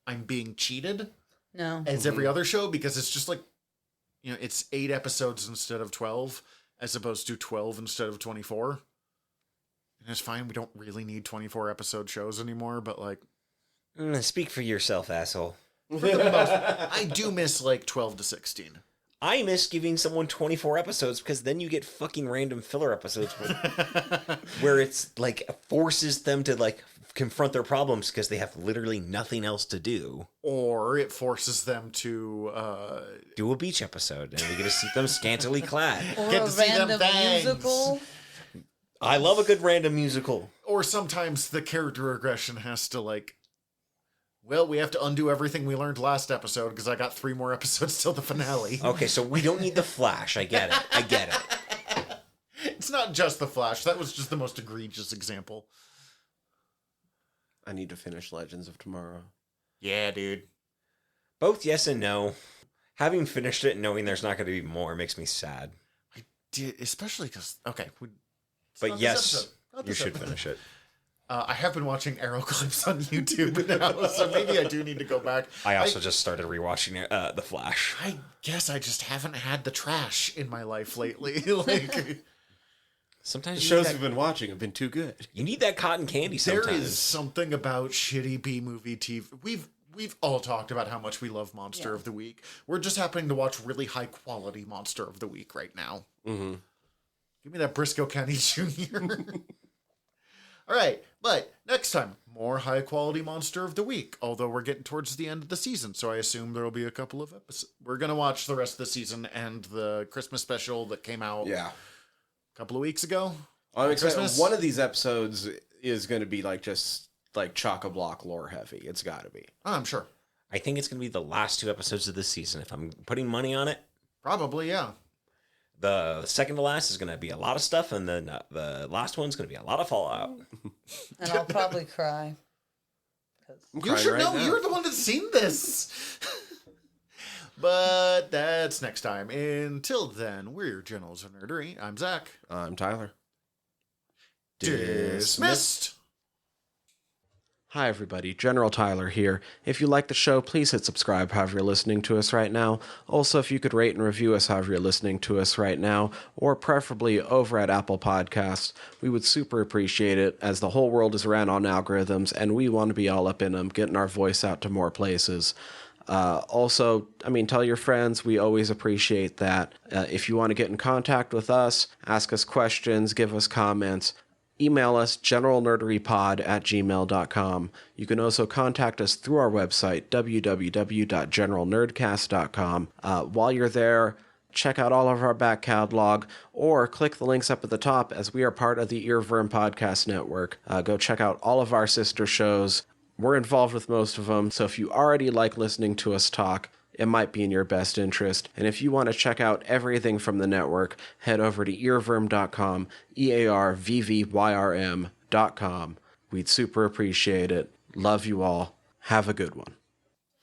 I'm being cheated No. as every other show, because it's just like, it's 8 episodes instead of 12, as opposed to 12 instead of 24. And it's fine. We don't really need 24 episode shows anymore, but like, Speak for yourself, asshole. I do miss like 12 to 16. I miss giving someone 24 episodes because then you get fucking random filler episodes where it's like forces them to like confront their problems because they have literally nothing else to do. Or it forces them to Do a beach episode and we get to see them scantily clad. Or Get a to see them random bangs. musical. I love a good random musical. or sometimes the character regression has to like, well, we have to undo everything we learned last episode because I got 3 more episodes till the finale. Okay, so we don't need the Flash. I get it. It's not just the Flash. That was just the most egregious example. I need to finish Legends of Tomorrow. Yeah, dude. Both yes and no. Having finished it and knowing there's not going to be more makes me sad. I did, especially because, okay. But yes, you should finish it. I have been watching Arrow clips on YouTube now, so maybe I do need to go back. I also just started rewatching The Flash. I guess I just haven't had the trash in my life lately. Like, Sometimes The you shows need we've that, been watching have been too good. you need that cotton candy there sometimes. is something about shitty B-movie TV. We've all talked about how much we love Monster of the Week. We're just happening to watch really high quality Monster of the Week right now. Mm-hmm. Give me that Briscoe County Jr. All right, but next time, more high quality Monster of the Week. Although we're getting towards the end of the season, so I assume there will be a couple of episodes. We're gonna watch the rest of the season and the Christmas special that came out Yeah. a couple of weeks ago. I'm excited. Christmas? One of these episodes is going to be like just like chock-a-block lore heavy. It's got to be. Oh, I'm sure. I think it's going to be the last 2 episodes of this season. If I'm putting money on it, Probably, yeah. the second to last is going to be a lot of stuff, and then the last one's going to be a lot of fallout. And I'll probably cry. 'Cause You should know. You're the one that's seen this. But that's next time. Until then, we're your Generals of Nerdery. I'm Zach. I'm Tyler. Dismissed. Hi, everybody. General Tyler here. If you like the show, please hit subscribe however you're listening to us right now. Also, if you could rate and review us however you're listening to us right now, or preferably over at Apple Podcasts, we would super appreciate it, as the whole world is ran on algorithms, and we want to be all up in them, getting our voice out to more places. Also, tell your friends. We always appreciate that. If you want to get in contact with us, ask us questions, give us comments, email us generalnerderypod@gmail.com. You can also contact us through our website, www.generalnerdcast.com. While you're there, check out all of our back catalog, or click the links up at the top, as we are part of the Earworm Podcast Network. Go check out all of our sister shows. We're involved with most of them, so if you already like listening to us talk, it might be in your best interest. And if you want to check out everything from the network, head over to earworm.com, EARVVYRM.com. We'd super appreciate it. Love you all. Have a good one.